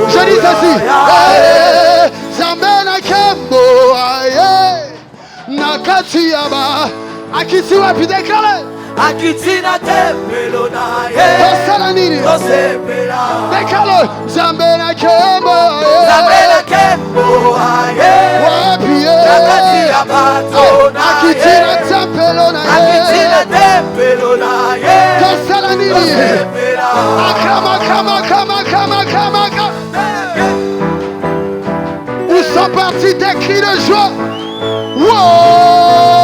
Je dis ceci. Zambena Kembo, Nakatiaba, Akitiwa Pidekale. Akitina tempelo na ye Tosalanini Tosepela Dekalo Zambena Kembo Zambena Kembo aye Wapie Nakati abato na ye Akitina tempelo na ye Akitina tempelo na ye Tosalanini Tosepela Akama Où sont partis des cris de joie. Wow.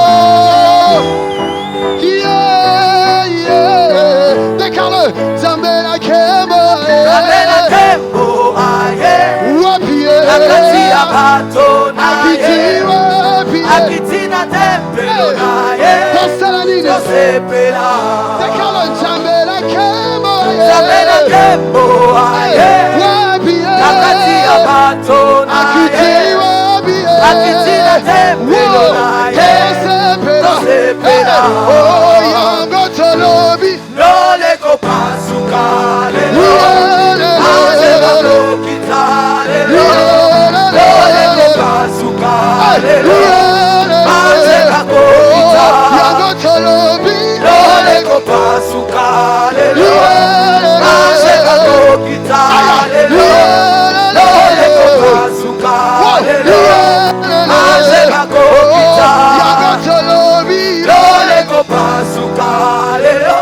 Décale Zambena Kembo Zambena Kembo aye Wapie Nakati abato na ye Wapie Akitina tempelo na ye Tosalanini Tosepela Décale Zambena Kembo Zambena Kembo aye Wapie Nakati abato na ye Akitina tempelo na ye Tosepela Oh yango tolobi Lole ko pasuka lelo Aje bako kita lelo Lole ko pasuka lelo Aje bako kita yango tolobi Lole ko pasuka lelo Aje bako kita lelo Lole ko pasuka lelo Aje bako kita yango tolobi Lole ko pasuka lelo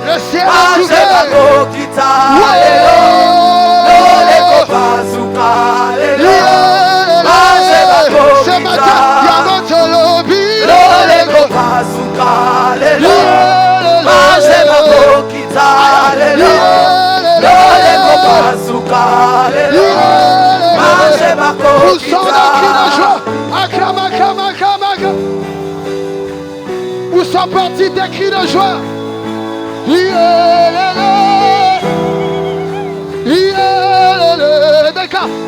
le ciel est Aje bako ouvert. kita lelo Lole ko pasuka lelo Aje bako Ce matin kita yango tolobi Lole ko pasuka lelo Aje bako kita lelo Lole ko pasuka lelo Aje bako Nous sommes dans le cri de kita joie. Acclame. Où sont partis des cris de joie?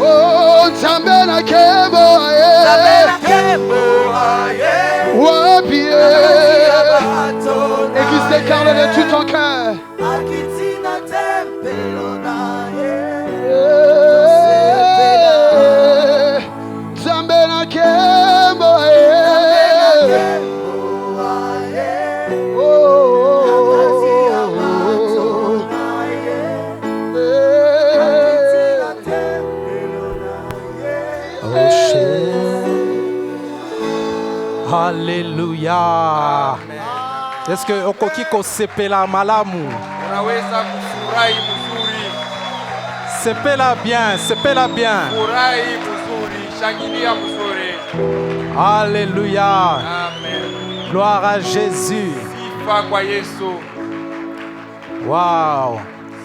Oh, Zambena Kembo, Zambena Kembo aye Wapie. Église, déclare de tout ton cœur. Akitina tempelo na ye Zambena Kembo, Alléluia. Est-ce que okokiko sepela malamu? Unaweza kufurahi mzuri. Sepela bien. Furahi mzuri, shangilia mzuri. Alléluia. Amen. Gloire à Jésus. Sifa kwa Yesu. Wow.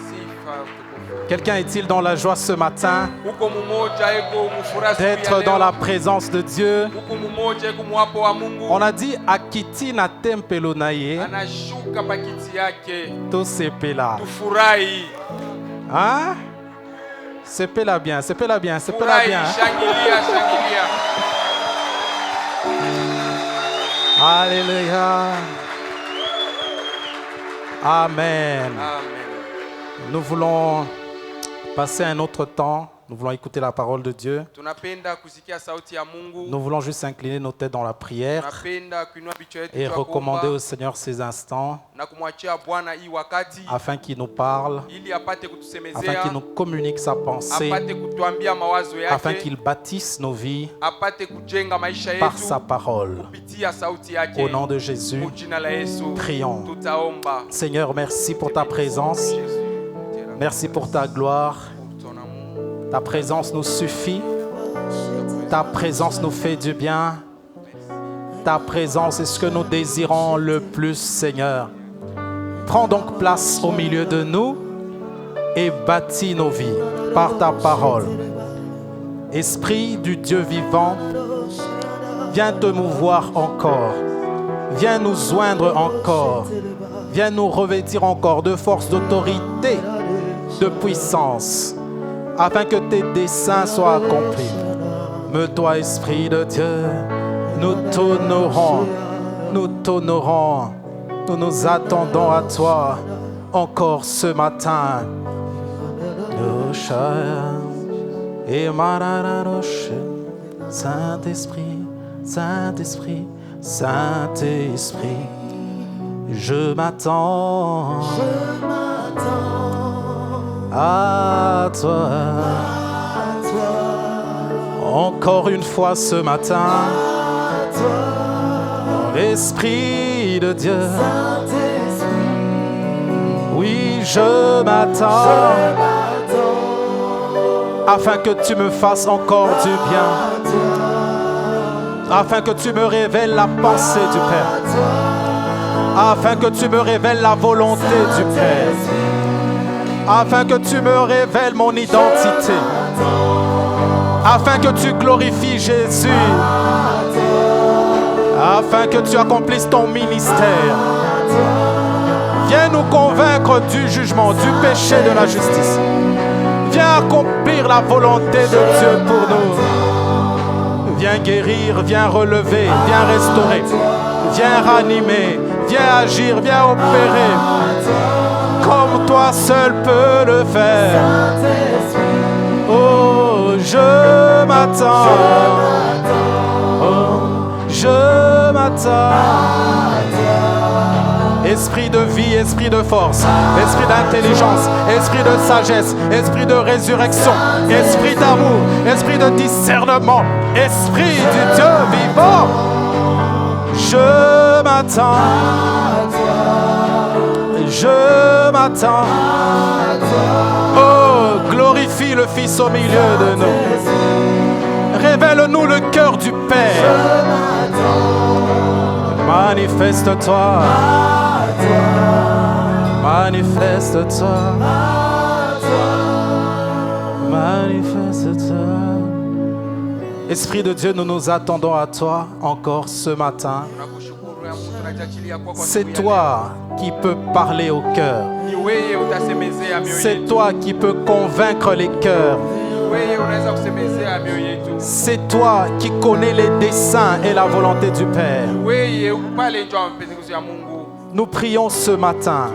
Sifa tukufu. Quelqu'un est-il dans la joie ce matin Uko mmoja eko mfurahi d'être dans la présence de Dieu? Uko mmoja eko mwapo wa Mungu. On a dit akiti na tempelo na ye Anashuka pakiti yake. to sepela. Tufurahi. Hein? Sepela bien. Furahi, Hein? shangilia. Alléluia. Amen. Amen. Nous voulons passer un autre temps. Nous voulons écouter la parole de Dieu. Tunapenda kusikia sauti ya Mungu. Nous voulons juste incliner nos têtes dans la prière Tunapenda kuinua vichwa yetu et kwa recommander kuomba au Seigneur ces instants na kumwachia Bwana hii wakati afin qu'il nous parle, ili apate afin kutusemezea, qu'il nous communique sa pensée, apate kutuambia mawazo afin yake, qu'il bâtisse nos vies apate kujenga maisha par yetu sa parole. kupitia sauti Au yake. nom de Jésus, Kwa jina la Yesu prions. tutaomba. Seigneur, merci pour ta présence. Jésus, Merci pour ta gloire. pour ton amour. Ta présence nous suffit. Ta présence nous fait du bien. Ta présence est ce que nous désirons le plus, Seigneur. Prends donc place au milieu de nous et bâtis nos vies par ta parole. Esprit du Dieu vivant, viens te mouvoir encore. Viens nous joindre encore. Viens nous revêtir encore de force, d'autorité, de puissance, afin que tes desseins soient accomplis. Me toi, Esprit de Dieu, nous t'honorons, Nous nous attendons à toi encore ce matin. Et Saint-Esprit, Saint-Esprit, Saint-Esprit, je m'attends à toi. Encore une fois ce matin, dans l'Esprit de Dieu. Oui, je m'attends afin que tu me fasses encore du bien, afin que tu me révèles la pensée du Père, afin que tu me révèles la volonté du Père, afin que tu me révèles mon identité, afin que tu glorifies Jésus, afin que tu accomplisses ton ministère. Viens nous convaincre du jugement, du péché, de la justice. Viens accomplir la volonté de Dieu pour nous. Viens guérir, viens relever, viens restaurer, viens ranimer, viens agir, viens opérer. Comme toi seul peux le faire. Oh, je m'attends. Oh, je m'attends. Esprit de vie, esprit de force, esprit d'intelligence, esprit de sagesse, esprit de résurrection, esprit d'amour, esprit de discernement, esprit du Dieu vivant. Je m'attends. Je m'attends. Oh, glorifie le Fils au milieu de nous. Révèle-nous le cœur du Père. Manifeste-toi. Manifeste-toi. Manifeste-toi. Esprit de Dieu, nous nous attendons à toi encore ce matin. C'est toi qui peux parler au cœur. C'est toi qui peux convaincre les cœurs. C'est toi qui connais les desseins et la volonté du Père. Nous prions ce matin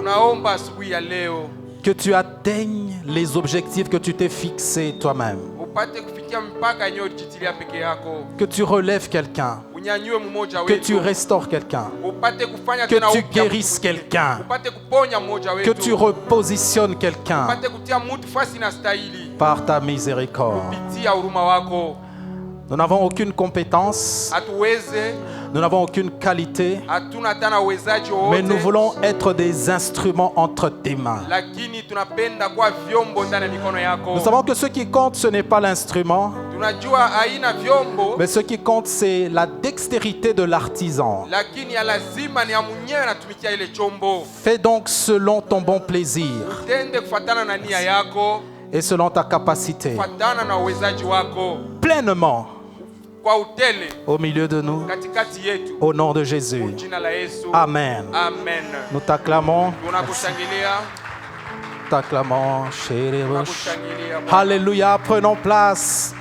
que tu atteignes les objectifs que tu t'es fixés toi-même. Que tu relèves quelqu'un. Que tu restaures quelqu'un. Que tu guérisses quelqu'un. Que tu repositionnes quelqu'un par ta miséricorde. Nous n'avons aucune compétence, nous n'avons aucune qualité, mais nous voulons être des instruments entre tes mains. Nous savons que ce qui compte, ce n'est pas l'instrument, mais ce qui compte, c'est la dextérité de l'artisan. Fais donc selon ton bon plaisir et selon ta capacité, pleinement au milieu de nous, au nom de Jésus. Amen. Nous t'acclamons. T'acclamons, chérie. Alléluia. Prenons place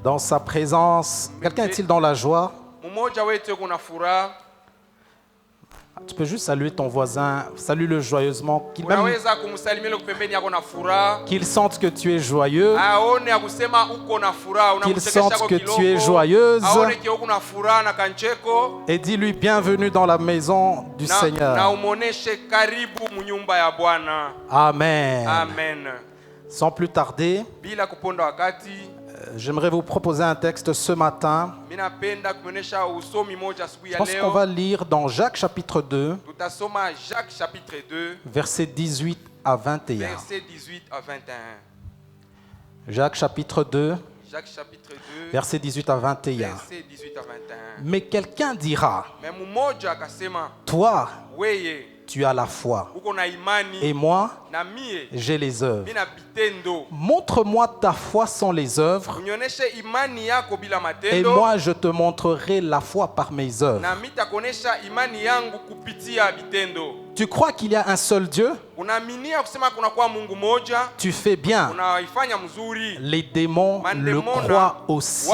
dans sa présence. Quelqu'un est-il dans la joie? Tu peux juste saluer ton voisin, salue-le joyeusement, qu'il sente que tu es joyeux, qu'il sente que tu es joyeuse, et dis-lui bienvenue dans la maison du Seigneur. Amen. Sans plus tarder, j'aimerais vous proposer un texte ce matin. Je pense qu'on va lire dans Jacques chapitre 2, versets 18 à 21. Jacques chapitre 2, versets 18 à 21. Mais quelqu'un dira, toi, tu as la foi, et moi, j'ai les œuvres. Montre-moi ta foi sans les œuvres, et moi je te montrerai la foi par mes œuvres. Tu crois qu'il y a un seul Dieu? Tu fais bien. Les démons le croient aussi.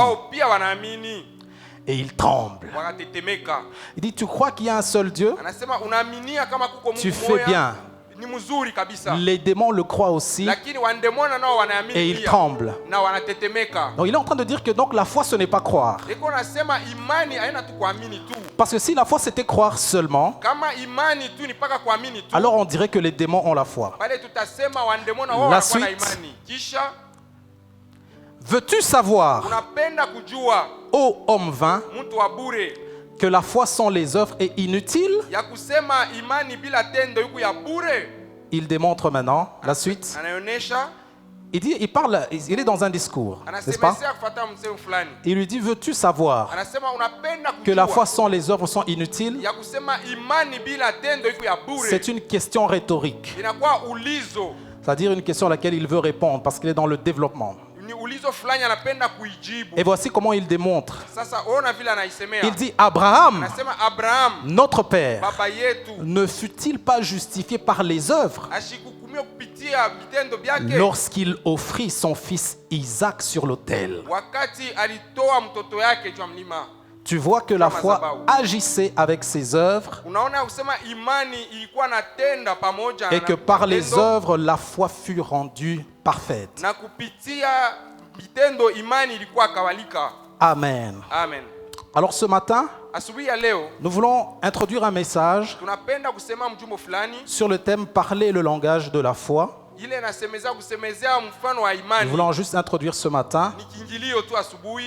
et il tremble. wakatetemeka. Il dit, tu crois qu'il y a un seul Dieu? Anasema unaaminia kama kuko Tu Mungu fais moja, bien. ni mzuri kabisa. Les démons le croient aussi Lakini wandemona nao et wanaamini ils pia tremblent. na wanatetemeka. Donc il est en train de dire que donc la foi ce n'est pas croire. Iko nasema imani haina tu kuamini tu. Parce que si la foi c'était croire seulement, Kama imani tu ni paka kuamini tu. alors on dirait que les démons ont la foi. Pale tutasema wandemona wao La wanakuwa na suite. imani. Kisha Veux-tu savoir, unapenda kujua ô homme vain, mtu wa bure que la foi sans les œuvres est inutile? ya kusema imani bila tendo yuko ya bure? Il démontre maintenant la suite. Anaonyesha, Il dit, il parle, il est dans un discours, n'est-ce pas? anasemesea kufuata msemo fulani. Il lui dit, veux-tu savoir Anasema unapenda que la foi kujua sans les œuvres sont inutiles? ya kusema imani bila tendo yuko ya bure. C'est une question rhétorique, Inakuwa ulizo. c'est-à-dire une question à laquelle il veut répondre parce qu'il est dans le développement. Ni ulizo fulani anapenda kuijibu. Et voici comment il démontre. Sasa ona vile anaisemea. Il dit, Abraham, Anasema Abraham notre père, baba yetu ne fut-il pas justifié par les œuvres ashikukumia kupitia vitendo vyake lorsqu'il offrit son fils Isaac sur l'autel? wakati alitoa mtoto yake juu ya mlima. Tu vois que la foi agissait avec ses œuvres Unaona kusema imani ilikuwa natenda pamoja et na que par les vitendo, œuvres, la foi fut rendue parfaite. na kupitia vitendo imani ilikuwa kawalika. Amen. Amen. Alors ce matin, Asubuhi ya leo nous voulons introduire un message tunapenda kusema mjumbo fulani sur le thème Parler le langage de la foi. ile nasemezea kusemezea mfano wa Nous imani. voulons juste introduire ce matin Ni kiingilio tu asubuhi.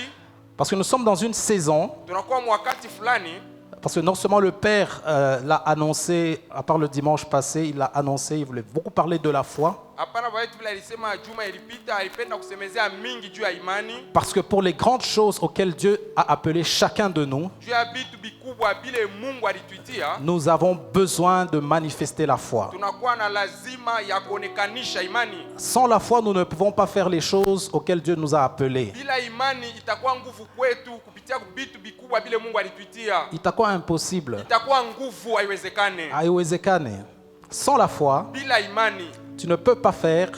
parce que nous sommes dans une saison, Tunakuwa mwakati fulani parce que non seulement le Père l'a annoncé, à part le dimanche passé, il l'a annoncé, il voulait beaucoup parler de la foi. hapana baitu vile alisema juma ilipita alipenda kusemezea mingi juu ya imani, Parce que pour les grandes choses auxquelles Dieu a appelé chacun de nous, juu ya vitu vikubwa vile Mungu alituitia. nous avons besoin de manifester la foi. Tunakuwa na lazima ya kuonekanisha imani. Sans la foi, nous ne pouvons pas faire les choses auxquelles Dieu nous a appelés. Bila imani itakuwa nguvu kwetu kupitia vitu vikubwa vile Mungu alituitia. Itakuwa impossible. Itakuwa nguvu, haiwezekane. Haiwezekane. Sans la foi, Bila imani tu ne peux pas faire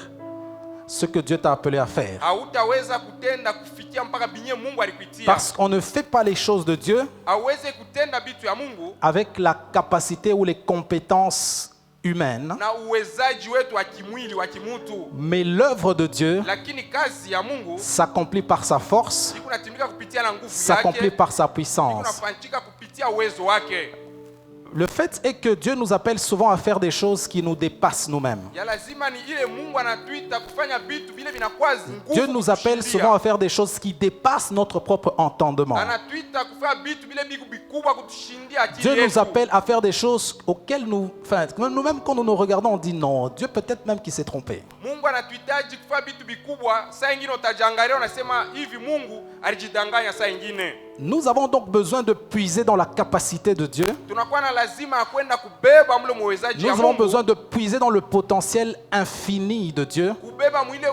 ce que Dieu t'a appelé à faire. hautaweza kutenda kufikia mpaka binye Mungu alikuitia. Parce qu'on ne fait pas les choses de Dieu Hauwezi kutenda vitu ya Mungu avec la capacité ou les compétences humaines, na uwezaji wetu wa kimwili wa kimutu, mais l'œuvre de Dieu lakini kazi ya Mungu s'accomplit par sa force, iko natimika kupitia na nguvu s'accomplit yake, par sa iko puissance. nafanyika kupitia uwezo wake. Le fait est que Dieu nous appelle souvent à faire des choses qui nous dépassent nous-mêmes. Ya lazima ni ile Mungu anatuita kufanya vitu vile vinakuwa nguvu. Dieu nous appelle kutushindia. souvent à faire des choses qui dépassent notre propre entendement. Anatuita kufanya vitu vile vikubwa kutushindia akili Dieu nous yetu. appelle à faire des choses auxquelles nous-mêmes quand nous nous regardons, on dit non, Dieu peut-être même qu'il s'est trompé. Mungu anatuhitaji kufanya vitu vikubwa. Saa ingine utajangalia unasema hivi Mungu alijidanganya saa ingine. Nous avons donc besoin de puiser dans la capacité de Dieu. Tunakuwa na lazima ya kwenda kubeba mle muwezaji ya Nous avons Mungu. besoin de puiser dans le potentiel infini de Dieu Kubeba mwile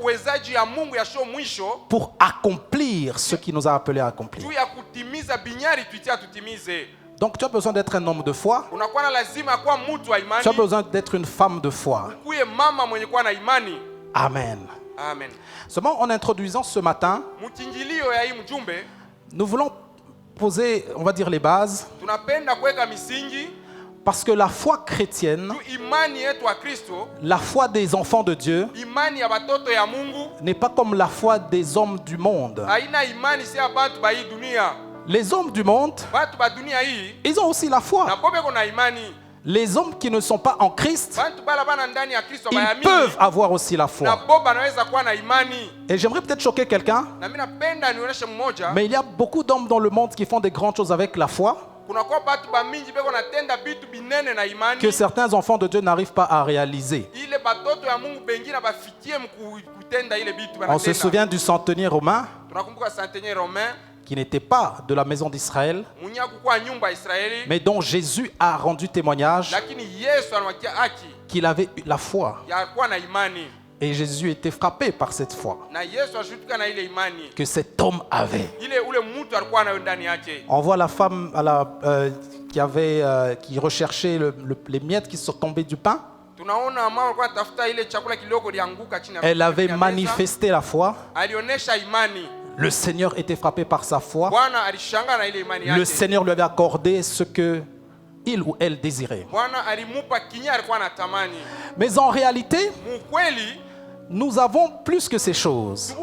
uwezaji ya Mungu ya sho mwisho pour accomplir ce qu'il nous a appelé à accomplir. juu ya kutimiza binyari tuitia tutimize. Donc tu as besoin d'être un homme de foi, Unakuwa na lazima ya kuwa mtu wa imani. tu as besoin d'être une femme de foi. Kuye mama mwenye kuwa na imani. Amen. Amen. Seulement en introduisant ce matin, Mkingilio ya hii mjumbe nous voulons poser, on va dire, les bases, tunapenda kuweka misingi parce que la foi chrétienne, juu imani yetu wa Kristo, la foi des enfants de Dieu, imani ya batoto ya Mungu n'est pas comme la foi des hommes du monde. haina imani si ya batu ba hii dunia. Les hommes du monde, Batu ba dunia hii ils ont aussi la na foi. bobe kuna imani. Les hommes qui ne sont pas en Christ, Bantu bala bana ndani ya Kristo ils bayamini peuvent avoir aussi la na foi. boba anaweza kuwa na imani. Et j'aimerais peut-être choquer quelqu'un, Na mimi napenda nionyeshe mmoja. mais il y a beaucoup d'hommes dans le monde qui font des grandes choses avec la foi Kuna kwa batu ba mingi beko natenda bitu binene na imani. que certains enfants de Dieu n'arrivent pas à réaliser. Ile batoto ya Mungu bengine bafikie kutenda ile bitu On se banatenda. souvient du centenier romain Tunakumbuka centenier romain qui n'était pas de la maison d'Israël, munyaku kwa nyumba ya Israeli, mais dont Jésus a rendu témoignage lakini Yesu anawakia haki qu'il avait eu la foi. ya kuwa na imani. Et Jésus était frappé par cette foi Na Yesu ashutuka na ile imani. que cet homme avait. Ile ule mtu alikuwa nayo ndani yake. On voit la femme qui recherchait les miettes qui sont tombées du pain. Tunaona mama alikuwa anatafuta ile chakula kidogo lianguka chini ya Elle avait meza. manifesté la foi. Alionyesha imani. Le Seigneur était frappé par sa foi. Bwana alishangaa na ile imani Le yake. Seigneur lui avait accordé ce que il ou elle désirait. Bwana alimupa kinyi alikuwa anatamani. Mais en réalité, Mukweli nous avons plus que ces choses.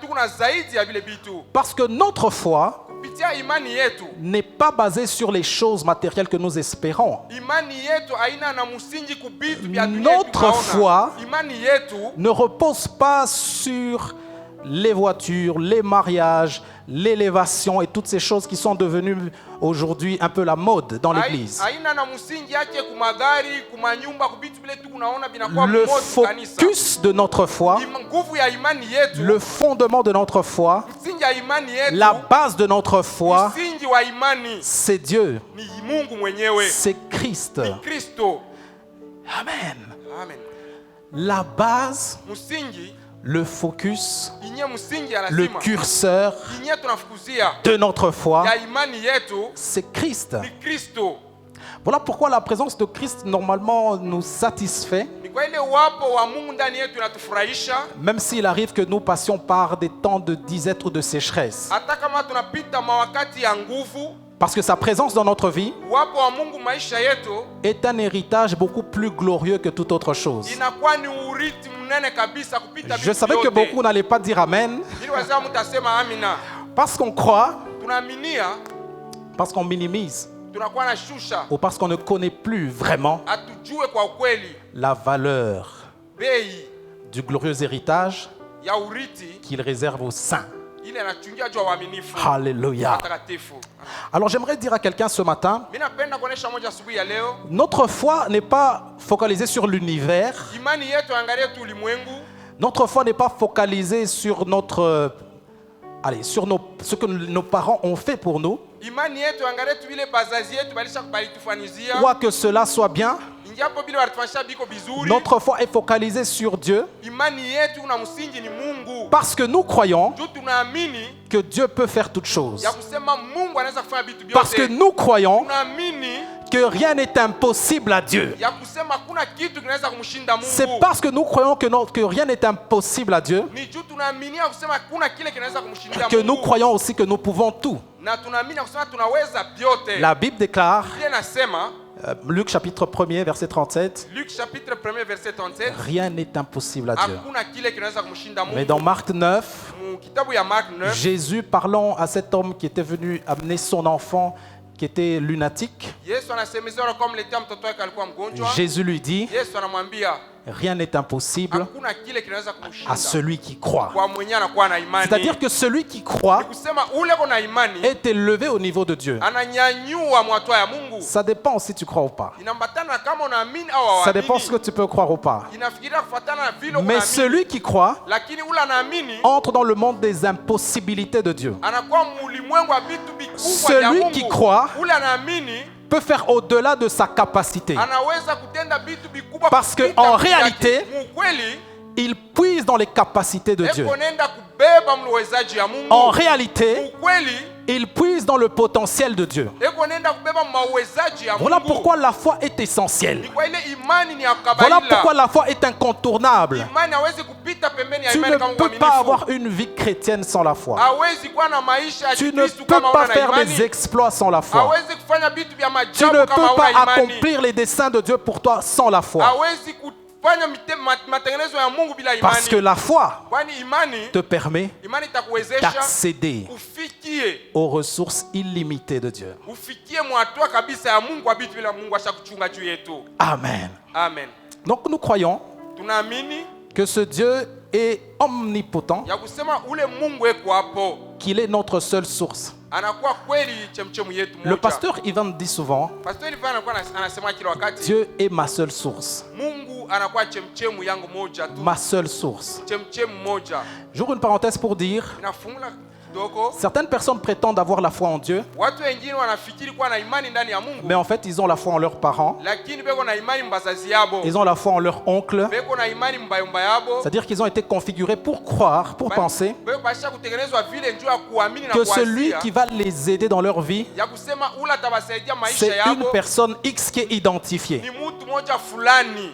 tuko na zaidi ya vile vitu. Parce que notre foi Kupitia imani yetu, n'est pas basée sur les choses matérielles que nous espérons. imani yetu haina na msingi kubitu vya dunia Notre tunaona. foi Imani yetu ne repose pas sur les voitures, les mariages, l'élévation et toutes ces choses qui sont devenues aujourd'hui un peu la mode dans l'église. haina na msingi yake kumagari, kumanyumba, kubitu vile tu kunaona binakuwa Le mmoja kanisa. focus de notre foi, Nguvu ya imani yetu, le fondement de notre foi, msingi ya imani yetu, la base de notre foi, msingi wa imani c'est Dieu, ni Mungu mwenyewe, c'est Christ. ni Kristo. Amen. Amen. La base, Msingi le focus, inye msingi ya le lazima curseur inye tunafukuzia de notre foi, ya imani yetu c'est Christ. ni Kristo. Voilà pourquoi la présence de Christ normalement nous satisfait, Ni kwa ile wapo wa Mungu ndani yetu inatufurahisha, même s'il arrive que nous passions par des temps de disette ou de sécheresse. hata kama tunapita mawakati ya nguvu. Parce que sa présence dans notre vie Wapo wa Mungu maisha yetu est un héritage beaucoup plus glorieux que toute autre chose. inakuwa ni urithi mnene kabisa kupita Je savais que beaucoup n'allaient pas dire Amen, ili wazee mtasema amina. parce qu'on croit, Tunaaminia, parce qu'on minimise, tunakuwa na shusha, ou parce qu'on ne connaît plus vraiment atujue kwa ukweli la valeur bei du glorieux héritage ya urithi qu'il réserve aux saints. ile anachungia juu ya waaminifu Alléluia. watakatifu. Alors j'aimerais dire à quelqu'un ce matin, Mimi napenda kuonesha moja asubuhi ya leo, notre foi n'est pas focalisée sur l'univers, imani yetu angalie tu ulimwengu. notre foi n'est pas focalisée sur notre... ce que nos parents ont fait pour nous, Imani yetu angalie tu vile bazazi yetu balitufanizia. quoi que cela soit bien. Injapo vile walitufanyisha biko vizuri. Notre foi est focalisée sur Dieu Imani yetu na msingi ni Mungu. parce que nous croyons Juu tunaamini que Dieu peut faire toutes choses. ya kusema Mungu anaweza kufanya vitu vyote. Parce que nous croyons tunaamini que rien n'est impossible à Dieu. ya kusema kuna kitu kinaweza kumshinda Mungu. C'est parce que nous croyons que rien n'est impossible à Dieu Ni juu tunaamini ya kusema kuna kile kinaweza kumshinda que Mungu. nous croyons aussi que nous pouvons tout. Na tunaamini ya kusema tunaweza vyote. La Bible déclare, Biblia inasema Luc chapitre 1er verset 37, Luc chapitre 1er verset 37, rien n'est impossible à Dieu. hakuna kile kinaweza kumshinda Mungu. Mais dans Marc 9, Mu kitabu ya Mark 9, Jésus parlant à cet homme qui était venu amener son enfant qui était lunatique, Yesu anasemezana kwa mletea mtoto wake alikuwa mgonjwa. Jésus lui dit, Yesu anamwambia rien n'est impossible hakuna kile kinaweza à kumshinda celui qui croit. kwa mwenye anakuwa na imani. C'est-à-dire que celui qui croit Kusema ule kuna imani est élevé au niveau de Dieu. ananyanyua mwatwa ya Mungu. Ça dépend si tu crois ou pas. Inambatana na kama unaamini au Ça dépend ce que hawaamini. tu peux croire ou pas. Inafikiria kufuatana na vile Mais unaamini. celui qui croit Lakini ule anaamini entre dans le monde des impossibilités de Dieu. anakuwa mulimwengu wa vitu vikubwa vya Celui Mungu. qui croit Ule anaamini peut faire au-delà de sa capacité. anaweza kutenda vitu vikubwa Parce que kupita en nguvu yake. réalité, Mukweli Il puise dans les capacités de Dieu. eko nenda kubeba mwezaji ya Mungu. En réalité, Mukweli il puise dans le potentiel de Dieu. eko nenda kubeba mawezaji ya Voilà Mungu. pourquoi la foi est essentielle. Ni kwa ile imani ni ya Voilà kawaida. pourquoi la foi est incontournable. Imani hawezi kupita pembeni ya Tu imani ne kama peux mwaminifu. pas avoir une vie chrétienne sans la foi. Hawezi kuwa na maisha ya Tu ne Kikristo peux kama pas huna faire imani. des exploits sans la foi. Hawezi kufanya vitu vya Tu maajabu ne kama peux huna pas imani. accomplir les desseins de Dieu pour toi sans la foi. Hawezi kufanya matengenezo ya Mungu bila Parce que imani. la foi Kwani imani te permet imani itakuwezesha d'accéder ufikie aux ressources illimitées de Dieu. ufikie mwatua kabisa ya Mungu wa vitu vile Mungu ashakuchunga juu yetu. Amen. Amen. Donc nous croyons Tunaamini que ce Dieu est omnipotent, ya kusema ule Mungu eko hapo qu'il est notre seule source. anakuwa kweli chemchemu yetu moja. Le pasteur Ivan dit souvent, Pastor Ivan anakuwa anasema kila wakati Dieu est ma seule source. Mungu anakuwa chemchemu yangu moja tu. Ma seule source. Chemchemu moja. J'ouvre une parenthèse pour dire, Inafunga kidogo. certaines personnes prétendent avoir la foi en Dieu, Watu wengine wanafikiri kuwa na imani ndani ya Mungu, mais en fait ils ont la foi en leurs parents, lakini beko na imani mbazazi yabo. ils ont la foi en leur oncle. Beko na imani mbayomba yabo. C'est-à-dire qu'ils ont été configurés pour croire, pour penser Beko basha kutengenezwa vile njoo ya kuamini na que celui kuazia. qui va les aider dans leur vie, Ya kusema ula tabasaidia maisha c'est une yabo. personne X qui est identifiée. Ni mtu moja fulani.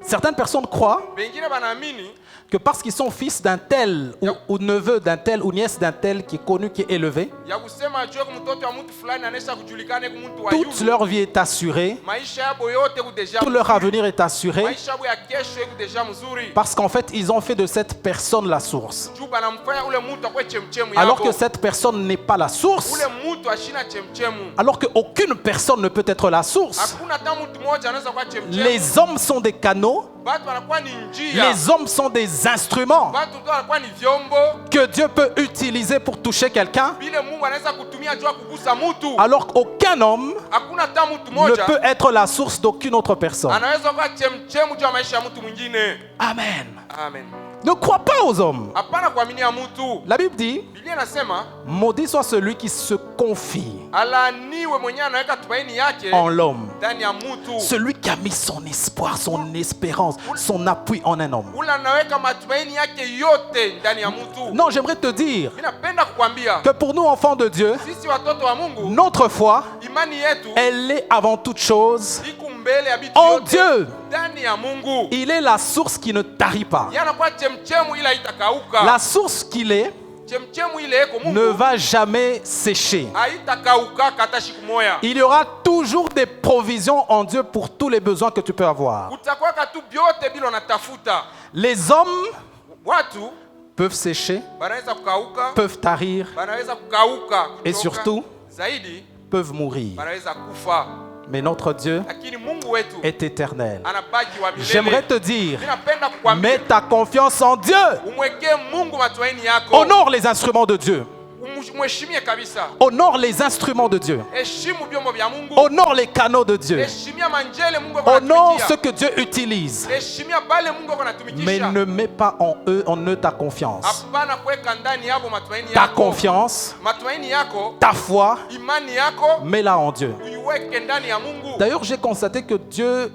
Certaines personnes croient bengine banaamini que parce qu'ils sont fils d'un tel ou neveu d'un tel ou nièce d'un tel qui est connu, qui est élevé, ya kusema juu yako mtoto wa mtu fulani anaisha kujulikana ku mtu wa toute yule leur vie est assurée, maisha yabo yote ku deja tout leur avenir est assuré, maisha yabo ya kesho ku deja mzuri parce qu'en fait, ils ont fait de cette personne la source. juu banamfanya ule mtu akwe chemchemu Alors yabo que cette personne n'est pas la source, ule mtu ashina chemchemu alors qu'aucune personne ne peut être la source. hakuna hata mtu mmoja anaweza kuwa chemchemu Les hommes sont des canaux, batu wanakuwa ni njia les hommes sont des instruments batu ndio wanakuwa ni vyombo que Dieu peut utiliser pour toucher quelqu'un, vile Mungu anaweza kutumia juu ya kugusa mtu alors qu'aucun homme hakuna hata mtu ne mmoja peut être la source d'aucune autre personne. anaweza kuwa chemchemu juu ya maisha ya mtu mwingine. Amen. Amen. Ne crois pas aux hommes. Hapana kuaminia mtu. La Bible dit, Biblia inasema maudit soit celui qui se confie alaaniwe mwenyewe anaweka tumaini yake en l'homme. ndani ya mtu. Celui qui a mis son espoir, son espérance, son appui en un homme. Ule anaweka matumaini yake yote ndani ya mtu. Non, j'aimerais te dire Mimi napenda kukwambia que pour nous, enfants de Dieu, sisi watoto wa Mungu, notre foi, imani yetu elle est avant toute chose iko mbele ya vitu en yote Dieu. ndani ya Mungu. Il est la source qui ne tarit pas. Yanakuwa chemchemu ila itakauka. La source qu'il est Chemchemu ile iko ne Mungu va jamais sécher. haitakauka hata siku moja. Il y aura toujours des provisions en Dieu pour tous les besoins que tu peux avoir. Kutakuwa tu vyote bila unatafuta. Les hommes Watu peuvent sécher, banaweza kukauka, peuvent tarir banaweza kukauka et kutoka. surtout Zaidi peuvent mourir. banaweza kufa, Mais notre Dieu lakini Mungu wetu est éternel. anabaki wa milele. J'aimerais te dire, Mimi napenda kukwambia mets ta confiance en Dieu. umwekee Mungu matumaini yako. Honore les instruments de Dieu. Mheshimie kabisa. Honore les instruments de Dieu. Heshimu vyombo vya Mungu. Honore les canaux de Dieu. Heshimia manjele Mungu Honore anatumikisha. ce que Dieu utilise. Heshimia bale Mungu anatumikisha. Mais ne mets pas en eux ta confiance. Hapana kuweka ndani yabo matumaini Ta yako. confiance, Matumaini yako, ta foi, imani yako mets-la en Dieu. uiweke ndani ya Mungu. D'ailleurs, j'ai constaté que Dieu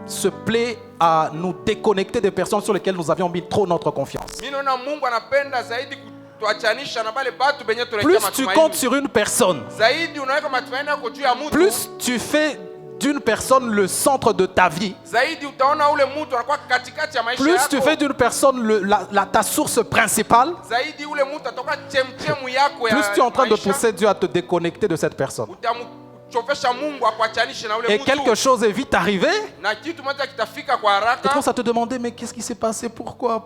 se plaît à nous déconnecter des personnes sur lesquelles nous avions mis trop notre confiance. Mimi naona Mungu anapenda zaidi kutuachanisha na bale batu benye tunaweka Plus tu matumaini. comptes sur une personne, Zaidi unaweka matumaini yako juu ya mtu. plus tu fais d'une personne le centre de ta vie, Zaidi utaona ule mtu anakuwa katikati ya maisha plus yako. tu fais d'une personne ta source principale, Zaidi ule mtu atoka chemchemu yako ya plus tu es en train de maisha. pousser Dieu à te déconnecter de cette personne. Utamchofesha Mungu akuachanishe na ule Et mtu. quelque chose est vite arrivé, Na kitu moja kitafika kwa tu haraka commences à te demander, mais qu'est-ce qui s'est passé? Pourquoi?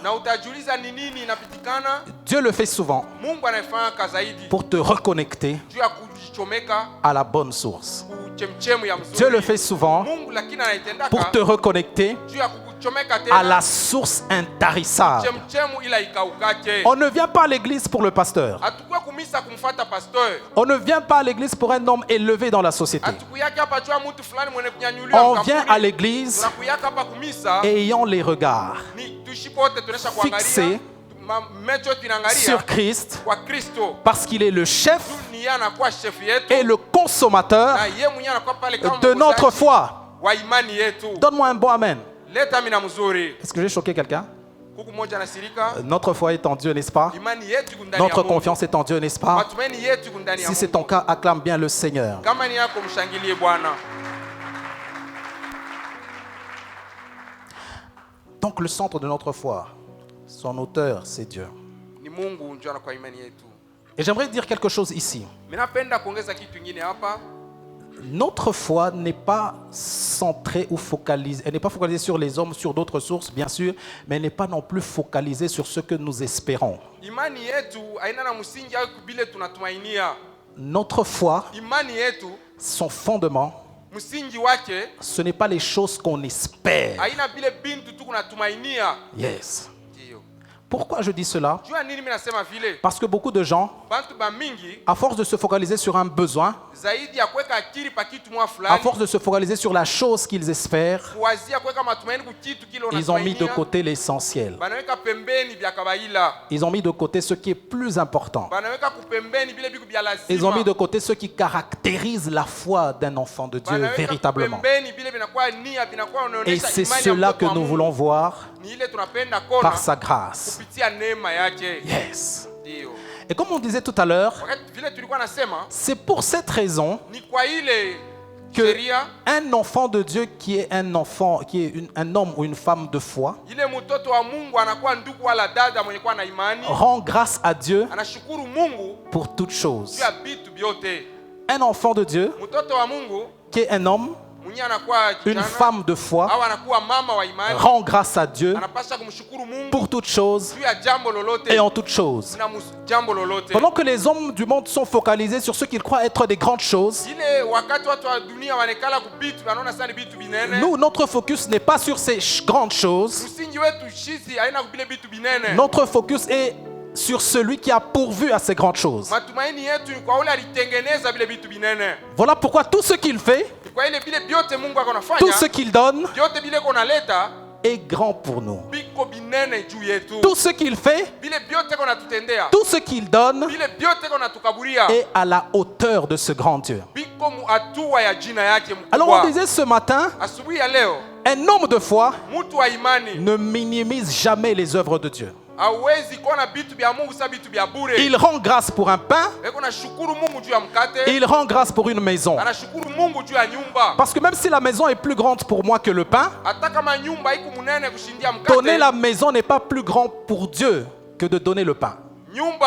na utajiuliza ni nini inapitikana. Dieu le fait souvent Mungu anafanya zaidi pour te reconnecter juu ya kujichomeka à la bonne source. kuchemchemu ya mzuri. Dieu le fait souvent Mungu lakini anaitendaka pour te reconnecter juu ya kukuchomeka à tena la source intarissable. chemchemu ila ikaukake. On ne vient pas à l'église pour le pasteur. Hatukuwa kumisa kumfuata pastor. On ne vient pas à l'église pour un homme élevé dans la société. Hatukuyaka hapa juu ya mtu fulani mwenye kunyanyuliwa. On vient à l'église Tunakuyaka hapa kumisa ayant les regards ni tushipote tunesha kuangalia fixés macho tunaangalia sur Christ kwa Kristo. parce qu'il est le chef Ni yeye anakuwa chef yetu et le consommateur na yeye mwenyewe anakuwa pale kama de notre mwokozaji foi. wa imani yetu. Donne-moi un bon amen. Leta mina mzuri. Est-ce que j'ai choqué quelqu'un? Kuku moja anasirika. Notre foi est en Dieu, n'est-ce pas? Imani yetu iko ndani ya Notre Mungu. confiance est en Dieu, n'est-ce pas? Matumaini yetu iko ndani ya Si c'est Mungu. ton cas, acclame bien le Seigneur. Kama ni yako mshangilie Bwana. Donc le centre de notre foi, son auteur, c'est Dieu. Ni Mungu ndio anakuwa imani yetu. Et j'aimerais dire quelque chose ici. Mimi napenda kuongeza kitu kingine hapa. Notre foi n'est pas centrée ou focalisée. Elle n'est pas focalisée sur les hommes, sur d'autres sources, bien sûr, mais elle n'est pas non plus focalisée sur ce que nous espérons. Imani yetu haina na msingi au kubile tunatumainia. Notre foi, Imani yetu son fondement, msingi wake ce n'est pas les choses qu'on espère. haina bile bintu tu kunatumainia. Yes. Ndio. Pourquoi je dis cela? Jua nini mimi nasema vile? Parce que beaucoup de gens, Bantu ba mingi à force de se focaliser sur un besoin, zaidi ya kuweka akili pa kitu mwa à fulani, force de se focaliser sur la chose qu'ils espèrent, kuwazia kuweka matumaini ku kitu kile ils ont mis de unatumainia. côté l'essentiel. Banaweka pembeni vya kawaida. Ils ont mis de côté ce qui est plus important. Banaweka kupembeni vile vitu vya lazima. Ils ont mis de côté ce qui caractérise la foi d'un enfant de Dieu Banaweka véritablement. kupembeni vile vinakuwa nia vinakuwa Et unaonesha c'est imani ya cela mtoto que wa nous Mungu. voulons voir Ni ile tunapenda kona par sa grâce. kupitia neema yake. Yes. Ndio. Et comme on disait tout à l'heure, Wakati vile tulikuwa nasema c'est pour cette raison ni kwa ile que sheria un enfant de Dieu qui est un enfant, qui est un homme ou une femme de foi, ile mtoto wa Mungu anakuwa ndugu wala dada mwenye kuwa na imani, rend grâce à Dieu anashukuru Mungu pour toutes choses. juu ya vitu vyote. Un enfant de Dieu Mtoto wa Mungu qui est un homme, mwenye anakuwa une kijana femme de foi, au anakuwa mama wa imani, rend grâce à Dieu anapaswa kumshukuru Mungu pour toutes choses juu ya jambo lolote et en toutes choses. na jambo lolote. Pendant que les hommes du monde sont focalisés sur ce qu'ils croient être des grandes choses, Ile wakati watu wa dunia wanekala kubitu wanaona sana bitu binene. nous, notre focus n'est pas sur ces grandes choses. Msingi wetu shizi haina kubile bitu binene. Notre focus est sur celui qui a pourvu à ces grandes choses. Matumaini yetu ni kwa ule alitengeneza vile bitu binene. Voilà pourquoi tout ce qu'il fait, Kwa ile vile vyote Mungu akonafanya, tout ce qu'il donne vyote vile konaleta est grand pour nous. biko binene juu yetu. Tout ce qu'il fait, Vile vyote konatutendea, tout ce qu'il donne vile vyote konatukaburia, est à la hauteur de ce grand Dieu. biko mu hatua ya jina yake Alors on mkubwa. disait ce matin, Asubuhi ya leo, un homme de foi mtu wa imani ne minimise jamais les œuvres de Dieu. hawezi kuona vitu vya Mungu sa vitu vya bure. Il rend grâce pour un pain, Eko nashukuru Mungu juu ya mkate, il rend grâce pour une maison. anashukuru Mungu juu ya nyumba. Parce que même si la maison est plus grande pour moi que le pain, Hata kama nyumba iko munene kushindia donner mkate, la maison n'est pas plus grand pour Dieu que de donner le pain. nyumba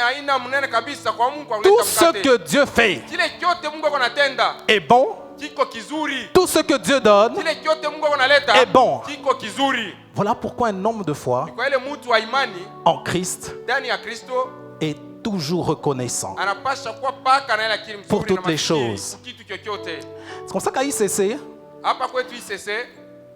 haina munene kabisa kwa Mungu kwa Tout kuleta ce mkate. que Dieu fait Kile kyote Mungu akonatenda est bon, kiko kizuri. tout ce que Dieu donne. Kile kyote Mungu akonaleta est bon. kiko kizuri. Voilà pourquoi un homme de foi Kwa ile mtu wa imani en Christ ndani ya Kristo est toujours reconnaissant. anapasha kuwa paka na ile akili mzuri Pour na toutes les mafikiri choses. kwa kitu chochote. C'est comme ça qu'à ICC, Hapa kwetu ICC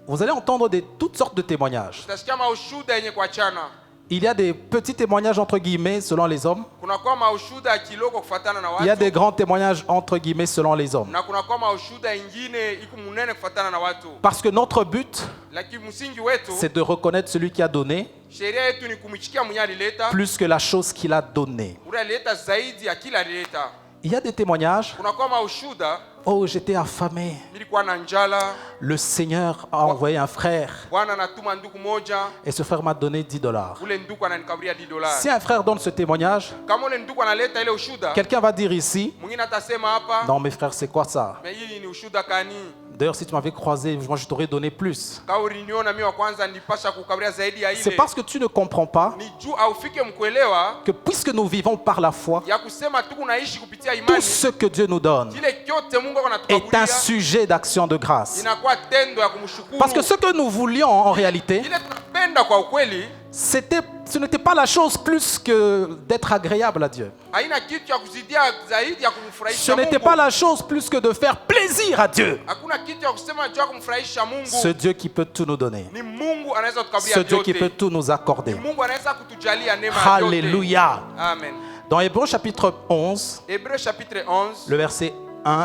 vous allez entendre toutes sortes de témoignages. tutasikia maushuda yenye kuachana. Il y a des petits témoignages entre guillemets selon les hommes. Kunakuwa maushuda ya kiloko kufatana na Il y a des watu grands témoignages entre guillemets selon les hommes. na kunakuwa maushuda ingine iko munene kufatana na watu, Parce que notre but, lakini msingi wetu c'est de reconnaître celui qui a donné sheria yetu ni kumchikia mwenye alileta, plus que la chose qu'il a donnée. ule alileta zaidi ya kila alileta. Il y a des témoignages. Kunakuwa maushuda, Oh, j'étais affamé. nilikuwa na njala, Le Seigneur a envoyé un frère Bwana anatuma ndugu moja, et ce frère m'a donné $10. ule ndugu ananikaburia $10. Si un frère donne ce témoignage, Kama ule ndugu analeta ile ushuda, quelqu'un va dire ici, mwingine atasema hapa, non mes frères, c'est quoi ça? mais hii ni ushuda kani? D'ailleurs, si tu m'avais croisé, moi je t'aurais donné plus. Kama uliniona mimi wa kwanza nilipasha kukaburia zaidi ya C'est ile. parce que tu ne comprends pas Ni juu aufike mkuelewa que puisque nous vivons par la foi, ya kusema tu kunaishi kupitia tout imani, ce que Dieu nous donne kile kyote Mungu est un anatukaburia sujet d'action de grâce. inakuwa tendo ya kumshukuru. Parce que ce que nous voulions en réalité, Ile tunapenda kwa ukweli ce n'était pas la chose plus que d'être agréable à Dieu. haina kitu ya kuzidia zaidi ya Ce kumfurahisha n'était Mungu. pas la chose plus que de faire plaisir à Dieu. Hakuna kitu ya kusema juu ya kumfurahisha Mungu. Ce Dieu qui peut tout nous donner. Ni Mungu anaweza Ce kutukaburia Dieu qui peut vyote. tout nous accorder. Ni Mungu anaweza kutujalia neema yote. Alléluia. Amen. Dans Hébreux chapitre 11, Hébreux chapitre 11 le verset 1,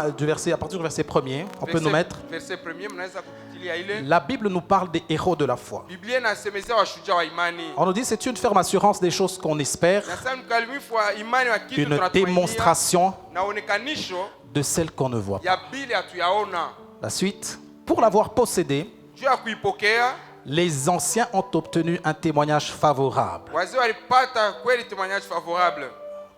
à partir du verset 1er, on peut nous mettre. verset 1er mnaweza kutilia ile. La Bible nous parle des héros de la foi. Biblia inasemezea washujaa wa imani. On nous dit c'est une ferme assurance des choses qu'on espère, Na sasa mkalimifu wa imani wa kitu une tunatumainia démonstration na onekanisho de celle qu'on ne voit pas. ya bili hatuyaona. La suite, pour l'avoir possédé, Juu ya kuipokea les anciens ont obtenu un témoignage favorable. wazee walipata kweli témoignage favorable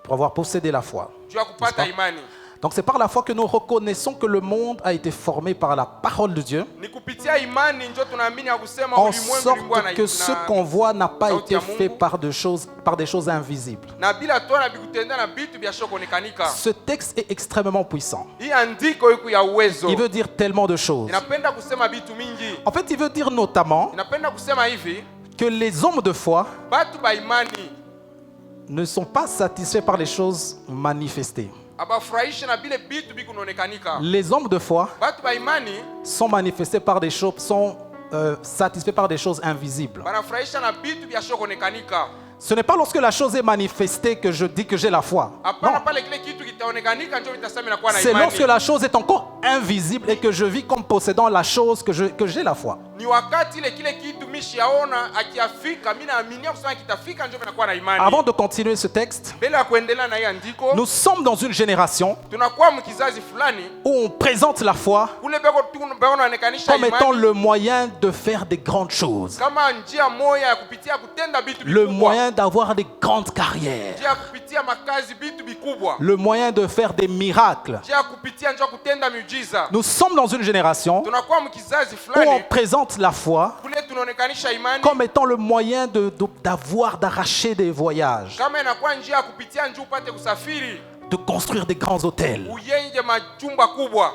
Pour avoir possédé la foi. juu ya kupata N'est-ce pas? imani. Donc c'est par la foi que nous reconnaissons que le monde a été formé par la parole de Dieu, Ni kupitia imani ndio tunaamini ya kusema en ulimwengu ulikuwa sorte que ce qu'on voit n'a pas sauti été ya fait Mungu. par des choses invisibles. na bila tuona bikutenda na bitu bya shokonekanika. Ce texte est extrêmement puissant. Hii andiko iko ya uwezo. Il veut dire tellement de choses. Inapenda kusema bitu mingi. En fait, il veut dire notamment Inapenda kusema hivi, que les hommes de foi batu ba imani ne sont pas satisfaits par les choses manifestées. abafurahishe na bile bitu bikunaonekanika. Les hommes de foi Batu ba imani sont manifestés par des choses, sont satisfaits par des choses invisibles. banafurahisha na bitu bya shokonekanika. Ce n'est pas lorsque la chose est manifestée que je dis que j'ai la foi. Hapana Non. pale kile kitu kitaonekanika ndio vitasema inakuwa na C'est imani. lorsque la chose est encore invisible et que je vis comme possédant la chose que j'ai la foi. Ni wakati ile kile kitu mtumishi aona akiafika, mimi naaminia kusema kitafika ndio nakuwa na imani. Avant de continuer ce texte, Mbele ya kuendelea na hii andiko, nous sommes dans une génération tunakuwa mkizazi fulani où on présente la foi kule beko naonekanisha comme étant imani le moyen de faire des grandes choses, kama njia moja ya kupitia kutenda vitu le vikubwa, moyen d'avoir des grandes carrières, njia ya kupitia makazi vitu vikubwa, le moyen de faire des miracles. njia ya kupitia njia kutenda miujiza. Nous sommes dans une génération Tunakuwa mkizazi où on fulani présente la foi kule tunaonekanisha imani comme étant le moyen d'arracher des voyages, kama inakuwa njia ya kupitia njia upate kusafiri, de construire des grands hôtels. uyenje majumba kubwa.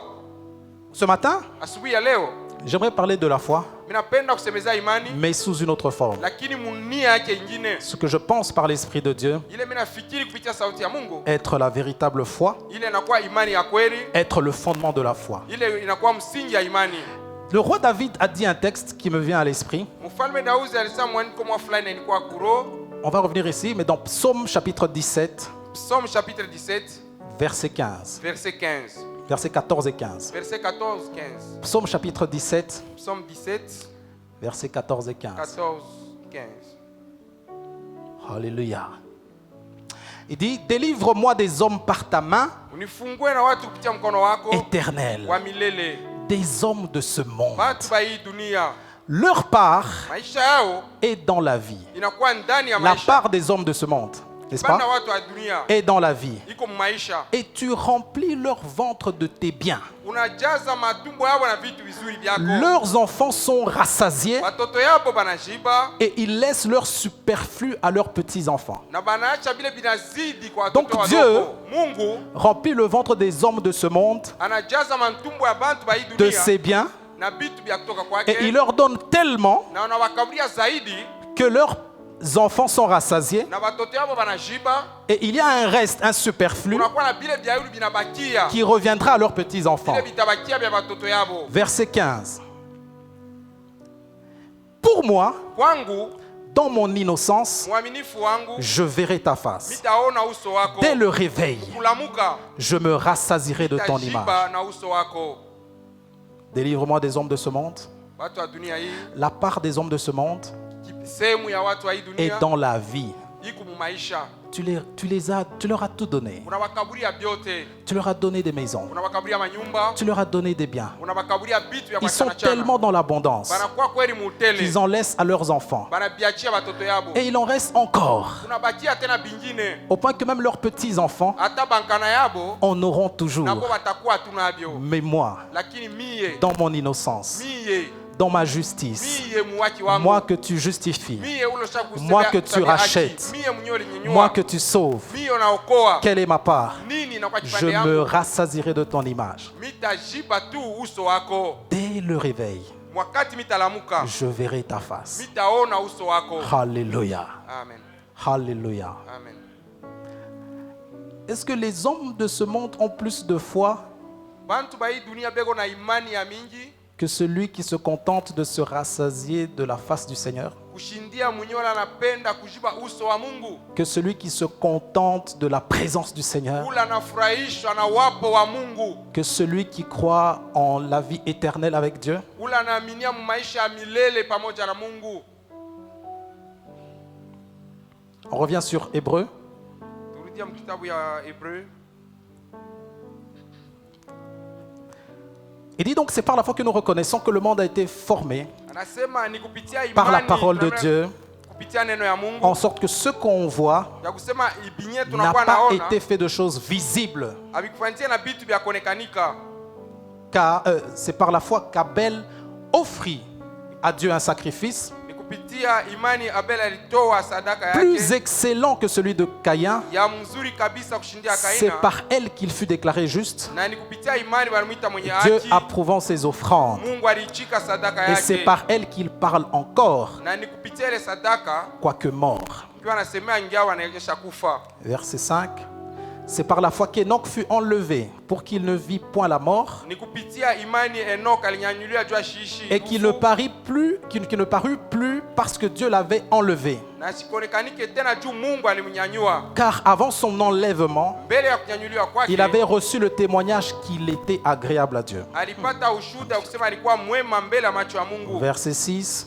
Ce matin, Asubuhi ya leo j'aimerais parler de la foi, minapenda kusemeza imani mais sous une autre forme. lakini munia yake ingine. Ce que je pense par l'Esprit de Dieu, Ile minafikiri kupitia sauti ya Mungu, être la véritable foi, ile inakuwa imani ya kweli, être le fondement de la foi. ile inakuwa msingi ya imani. Le roi David a dit un texte qui me vient à l'esprit. Mfalme Daudi alisema mwandiko mwa fulani ilikuwa kuro. On va revenir ici, mais dans Psaume chapitre 17, Psaume chapitre 17 verset 15, verset 15, versets 14 et 15. verset 14 15. Psaume chapitre 17, Psaume 17 versets 14 et 15. 14 15. Alléluia. Il dit, délivre-moi des hommes par ta main, Unifungue na watu kupitia mkono wako éternel, wa milele, des hommes de ce monde. watu wa hii dunia Leur part maisha yao est dans la vie. inakuwa ndani ya La maisha. part des hommes de ce monde, n'est-ce Bana pas, watu wa dunia est dans la vie. iko maisha. Et tu remplis leur ventre de tes biens. Unajaza matumbo yao na vitu vizuri vyako. Leurs enfants sont rassasiés Watoto yao banashiba et ils laissent leur superflu à leurs petits-enfants. na banaacha vile binazidi kwa Donc watoto Dieu wadogo. Mungu remplit le ventre des hommes de ce monde anajaza matumbo ya bantu ba hii de dunia ses biens na vitu vya kutoka et il kwake, leur donne tellement na wanawakaburia zaidi que leurs enfants sont rassasiés na watoto yao banashiba. et il y a un reste, un superflu Unakuwa na vile vya yule binabakia, qui reviendra à leurs petits-enfants. vile vitabakia vya watoto yao. Verset 15. Pour moi, Kwangu dans mon innocence, mwaminifu wangu je verrai ta face. mitaona uso wako. Dès le réveil, Kulamuka je me rassasierai de ton image. tashiba na uso wako. Délivre-moi des hommes de ce monde. Watu wa dunia hii, La part des hommes de ce monde sehemu ya watu wa hii est dunia dans la vie. iko mu maisha. Tu leur as tout donné. Unawakaburia vyote, Tu leur as donné des maisons. unawakaburia manyumba, Tu leur as donné des biens. unawakaburia vitu vya Ils sont kuachana chana. tellement dans l'abondance Banakuwa kweli mutele, qu'ils en laissent à leurs enfants. banabiachia watoto yabo. Et il en reste encore. Unabakia tena bingine, Au point que même leurs petits-enfants hata bankana yabo en auront toujours. nabo batakuwa tunavyo. Mais moi, Lakini mie, dans mon innocence, mie, dans ma justice, mie muwaki wangu, moi que tu justifies, mie ule ushakusema moi que tu kusema haki, rachètes, mie mwenyewe ulinyanyua, moi que tu sauves, mie unaokoa. quelle est ma part? Nini inakuwa Je kipande me yangu? rassasierai de ton image. Mitajiba tu uso wako. Dès le réveil, Wakati mitalamuka, je verrai ta face. mitaona uso wako. Alléluia. Amen. Alléluia. Amen. Est-ce que les hommes de ce monde ont plus de foi Bantu ba hii dunia beko na imani ya mingi que celui qui se contente de se rassasier de la face du Seigneur? kushindia mwenyewe anapenda kujiba uso wa Mungu. Que celui qui se contente de la présence du Seigneur? Ula anafurahishwa na wapo wa Mungu. Que celui qui croit en la vie éternelle avec Dieu? Ula anaaminia mu maisha ya milele pamoja na Mungu. On revient sur Hébreu. Turudia mkitabu ya Hebreu. Il dit donc c'est par la foi que nous reconnaissons que le monde a été formé Anasema ni kupitia imani par la parole de Dieu, kupitia neno ya Mungu en sorte que ce qu'on voit ya kusema ibinye n'a tunakuwa pas naona été fait de choses visibles, abikufanyikia na vitu vya kuonekanika. car c'est par la foi qu'Abel offrit à Dieu un sacrifice Ni kupitia imani Abel alitoa sadaka plus yake excellent que celui de Caïn. ya mzuri kabisa kushindia C'est Kaina, par elle qu'il fut déclaré juste, na ni kupitia imani walimuita mwenye Dieu haki. approuvant ses offrandes. Mungu alichika sadaka Et c'est yake, par elle qu'il parle encore, na ni kupitia ile sadaka quoique mort. kiwa anasemea ingawa anaegesha kufa. Verset 5. C'est par la foi qu'Enoch fut enlevé pour qu'il ne vit point la mort Ni kupitia imani Enoka alinyanyuliwa juu ashiishi et qu'il ne parut plus parce que Dieu l'avait enlevé. na sikonekanike tena juu Mungu alimnyanyua. Car avant son enlèvement, Mbele ya kunyanyuliwa kwake il avait reçu le témoignage qu'il était agréable à Dieu. alipata ushuhuda kusema alikuwa mwema mbele ya macho ya Mungu. Verset 6.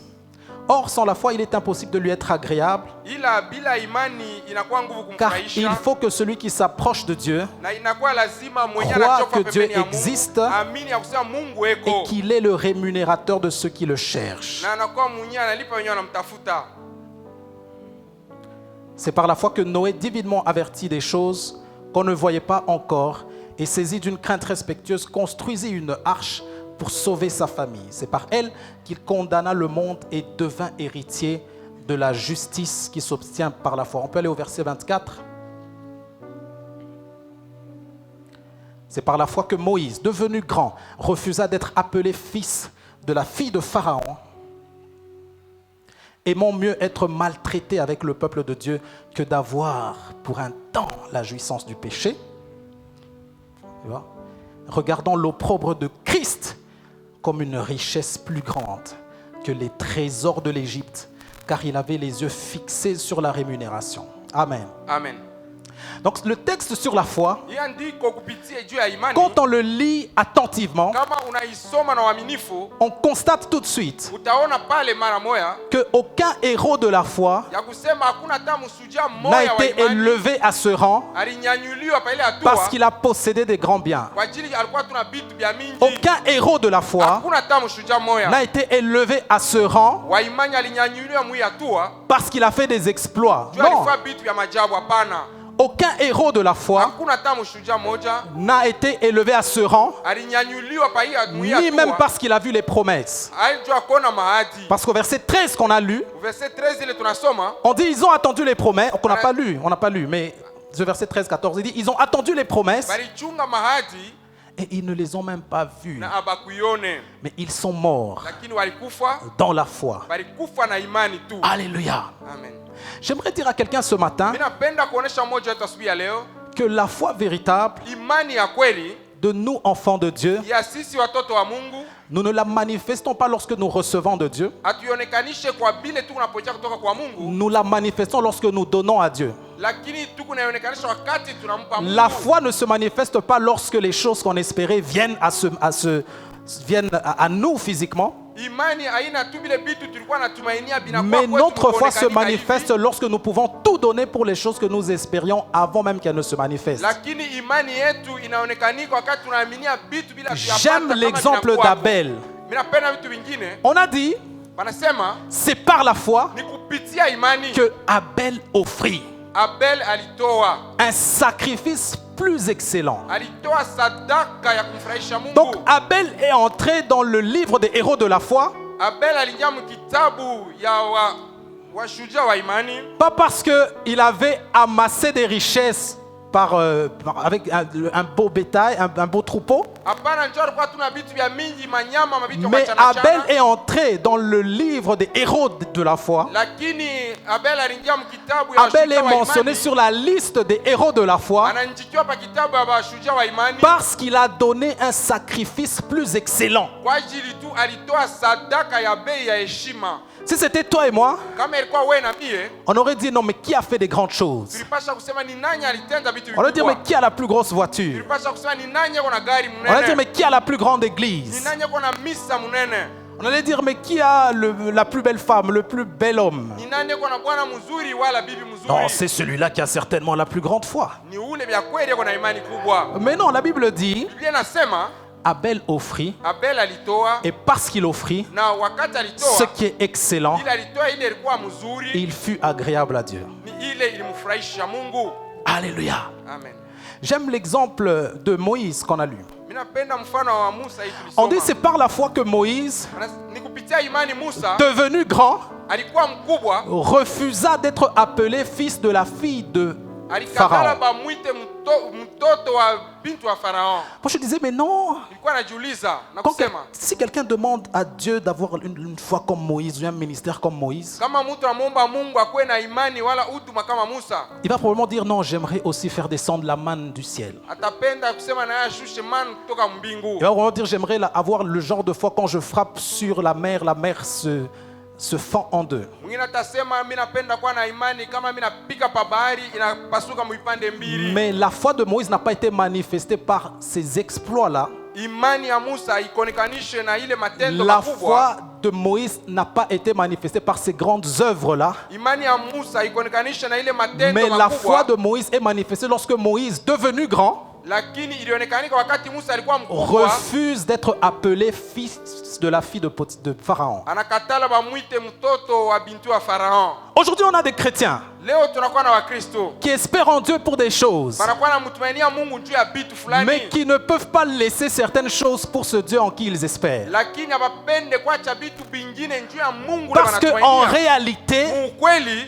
Or, sans la foi, il est impossible de lui être agréable, ila bila imani inakuwa nguvu car kumfurahisha, il faut que celui qui s'approche de Dieu na inakuwa lazima mwenye croit anachoka que Dieu pembeni ya Mungu existe amini ya kusema Mungu eko, et qu'il est le rémunérateur de ceux qui le cherchent. na anakuwa mwenye analipa wenye wanamtafuta. C'est par la foi que Noé, divinement averti des choses qu'on ne voyait pas encore, et saisi d'une crainte respectueuse, construisit une arche pour sauver sa famille. C'est par elle qu'il condamna le monde et devint héritier de la justice qui s'obtient par la foi. On peut aller au verset 24. C'est par la foi que Moïse, devenu grand, refusa d'être appelé fils de la fille de Pharaon, aimant mieux être maltraité avec le peuple de Dieu que d'avoir pour un temps la jouissance du péché. Tu vois? Regardant l'opprobre de Christ comme une richesse plus grande que les trésors de l'Égypte, car il avait les yeux fixés sur la rémunération. Amen. Amen. Donc le texte sur la foi, Hii andiko kupitia juu ya imani, quand on le lit attentivement, kama unaisoma na uaminifu, on constate tout de suite utaona pale mara moya qu'aucun héros de la foi ya kusema hakuna hata msuja n'a mmoja wa été imani élevé à ce rang alinyanyuliwa pa ile parce hatua qu'il a possédé des grands biens. kwa ajili alikuwa tuna vitu vya mingi. Aucun héros de la foi Hakuna hata mshuja mmoja n'a été élevé à ce rang wa imani alinyanyuliwa mwi hatua parce qu'il a fait des exploits. juu Non, alifanya vitu vya maajabu. Hapana, aucun héros de la foi hakuna hata mshuja mmoja n'a été élevé à ce rang, alinyanyuliwa pa hii mwi ni même hatua parce qu'il a vu les promesses. alijua kuona mahadi. Parce qu'au verset 13 qu'on a lu, Verset 13 ile tunasoma, on dit ils ont attendu les promesses, qu'on n'a pas lu, mais ce verset 13-14, il dit ils ont attendu les promesses balichunga mahadi et ils ne les ont même pas vues, na abakuione, mais ils sont morts lakini walikufa, dans la foi. balikufa na imani tu. Alléluia. Amen. J'aimerais dire à quelqu'un ce matin Mimi napenda kuonesha mmoja wetu asubuhi ya leo, que la foi véritable imani ya kweli de nous, enfants de Dieu, ya sisi watoto wa Mungu nous ne la manifestons pas lorsque nous recevons de Dieu, hatuionekanishe kwa bile tu unapokea kutoka kwa Mungu, nous la manifestons lorsque nous donnons à Dieu. lakini tu kunaionekanisha wakati tunampa Mungu. La foi ne se manifeste pas lorsque les choses qu'on espérait viennent à nous physiquement, Imani haina tu bile bitu tulikuwa natumainia binakuwa mais kwetu notre foi se kuonekanika manifeste hivi. lorsque nous pouvons tout donner pour les choses que nous espérions avant même qu'elles ne se manifestent. Lakini imani yetu inaonekanika wakati tunaaminia bitu bila kuyapata J'aime kama l'exemple vinakuwa. d'Abel. Mimi napenda vitu vingine. On a dit, Wanasema c'est par la foi ni kupitia imani que Abel offrit Abel alitoa un sacrifice plus excellent. alitoa sadaka ya kumfurahisha Mungu. Donc Abel est entré dans le livre des héros de la foi, Abel aliingia mkitabu ya washujaa wa imani, pas parce qu'il avait amassé des richesses avec un beau bétail, un beau troupeau, hapana njoo alikuwa tuna vitu vya mingi manyama mabitu mais machana Abel est entré dans le livre des héros de la foi. lakini Abel aliingia mkitabu ya Abel est washujaa wa mentionné imani. sur la liste des héros de la foi Anaandikiwa pa kitabu ya washujaa wa imani parce qu'il a donné un sacrifice plus excellent. kwa ajili tu alitoa sadaka ya bei ya heshima. Si c'était toi et moi, Kama ilikuwa wewe na mie, on aurait dit non mais qui a fait des grandes choses? tulipasha kusema ni nani alitenda vitu On aurait dit mais vikubwa. qui a la plus grosse voiture? Tulipasha kusema ni nani yako na gari On allait dire mais munene, qui a la plus grande ni église? nani yako na misa munene, On allait dire mais qui a la plus belle femme, le plus bel homme? ni nani yako na bwana mzuri wala bibi Non, mzuri. c'est celui-là qui a certainement la plus grande foi. Ni ule vya kweli yako na imani kubwa. Mais non, la Bible dit, Biblia inasema Abel offrit, Abel alitoa, et parce qu'il offrit, na wakati ce alitoa qui est excellent, ile alitoa ile ilikuwa mzuri, il fut agréable à Dieu. ni ile ilimfurahisha Mungu. Alléluia. Amen. J'aime l'exemple de Moïse qu'on a lu. Mimi napenda mfano wa Musa hii On dit tulisoma. c'est par la foi que Moïse, Ni kupitia imani Musa devenu grand, alikuwa mkubwa, refusa d'être appelé fils de la fille de alikatala Pharaon. bamwite mtoto wa bintu wa Farao. Moi je disais mais non, Nilikuwa najiuliza na quand kusema si quelqu'un demande à Dieu d'avoir une foi comme Moïse ou un ministère comme Moïse, kama mtu anamuomba Mungu akuwe na imani wala utuma kama Musa, il va probablement dire non, j'aimerais aussi faire descendre la manne du ciel. atapenda kusema naye ashushe manu kutoka mbingu. Il va probablement dire j'aimerais avoir le genre de foi quand je frappe sur la mer se fend en deux. Mwingine atasema mimi napenda kuwa na imani kama mimi napika pa bahari inapasuka muipande mbili. Mais la foi de Moïse n'a pas été manifestée par ces exploits-là, imani ya Musa ikonekanishe na ile matendo La makubwa. foi de Moïse n'a pas été manifestée par ces grandes œuvres-là, Imani ya Musa ikonekanishe na ile matendo mais la foi makubwa. de Moïse est manifestée lorsque Moïse, devenu grand, Lakini ilionekanika wakati Musa alikuwa mkubwa, refuse d'être appelé fils de la fille de Pharaon. anakatala bamwite mtoto wa binti wa Farao. Aujourd'hui, on a des chrétiens Leo tunakuwa na Wakristo qui espèrent en Dieu pour des choses, banakuwa na mtumainia Mungu juu ya bitu fulani, mais qui ne peuvent pas laisser certaines choses pour ce Dieu en qui ils espèrent. lakini abapende kuacha bitu bingine juu ya Mungu. Parce qu'en réalité, ukweli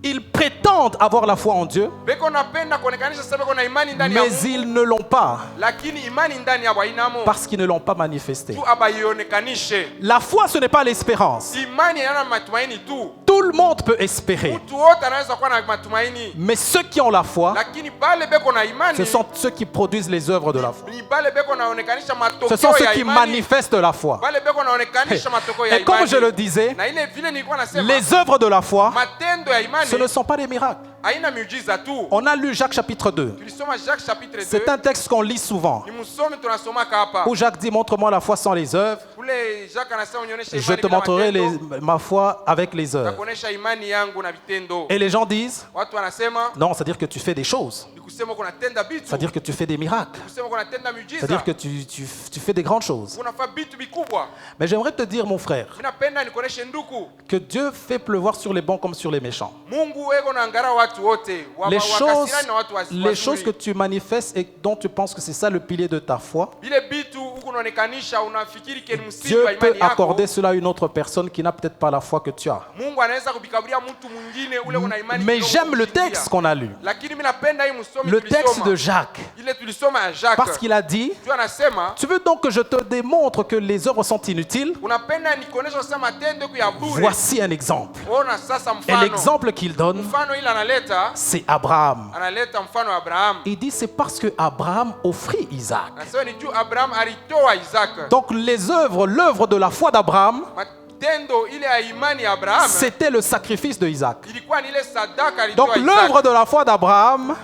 ils prétendent avoir la foi en Dieu, beko napenda kuonekanisha sasa beko na imani ndani ya mais Mungu, ils ne l'ont pas lakini imani ndani ya bainamo parce qu'ils ne l'ont pas manifestée. tu abaionekanishe. La foi, ce n'est pas l'espérance. Imani yana matumaini tu, Tout le monde peut espérer, mtu wote anaweza kuwa na matumaini, mais ceux qui ont la foi, lakini bale beko na imani ce sont ceux qui produisent les œuvres de la foi. ni bale beko naonekanisha Ce matokeo sont ceux ya qui imani, manifestent la foi. bale beko naonekanisha matokeo ya Et comme imani. je le disais, Na ile vile nilikuwa nasema les œuvres de la foi, matendo ya imani ce ne sont pas des miracles. haina miujiza tu. On a lu Jacques chapitre 2. Tulisoma Jacques chapitre 2. C'est un texte qu'on lit souvent, Ni msomi tunasomaka hapa. où Jacques dit, montre-moi la foi sans les œuvres, Kule Jacques anasema unionyeshe je imani te bila montrerai matendo, ma foi avec les œuvres. nitakuonesha imani yangu na vitendo. Et les gens disent, Watu wanasema non, c'est-à-dire que tu fais des choses, ni kusema kuna tenda bitu, c'est-à-dire que tu fais des miracles, kusema kuna tenda miujiza, c'est-à-dire que tu fais des grandes choses. unafaa bitu bikubwa. Mais j'aimerais te dire, mon frère, Mimi napenda nikuoneshe nduku, que Dieu fait pleuvoir sur les bons comme sur les méchants. Mungu eko naangara watu wote, wakasirani na watu Les choses que wazuri. tu manifestes et dont tu penses que c'est ça le pilier de ta foi, Bile bitu huku unaonekanisha unafikiri ke ni msingi Dieu wa peut imani yako. accorder cela à une autre personne qui n'a peut-être pas la foi que tu as. Mungu anaweza kubikaburia mtu mwingine ule una imani Mais kidogo j'aime le kushindia. texte qu'on a lu, Lakini mimi napenda hii msomi le texte tulisoma. de Jacques, Ile tulisoma ya Jacques. parce qu'il a dit, Tu anasema tu veux donc que je te démontre que les œuvres sont inutiles? unapenda nikuonesha sasa matendo yako ya bure. Voici un exemple. Ona sasa Et mfano. l'exemple qu'il donne, Mfano ile analeta, c'est Abraham. analeta mfano wa Abraham. Il dit, c'est parce que Abraham offrit Isaac. Anasema ni juu Abraham alitoa Isaac. Donc les œuvres, l'œuvre de la foi d'Abraham, Matendo ile ya imani ya Abraham c'était le sacrifice de Isaac. ilikuwa ni ile sadaka alitoa Donc Isaac. l'œuvre de la foi d'Abraham,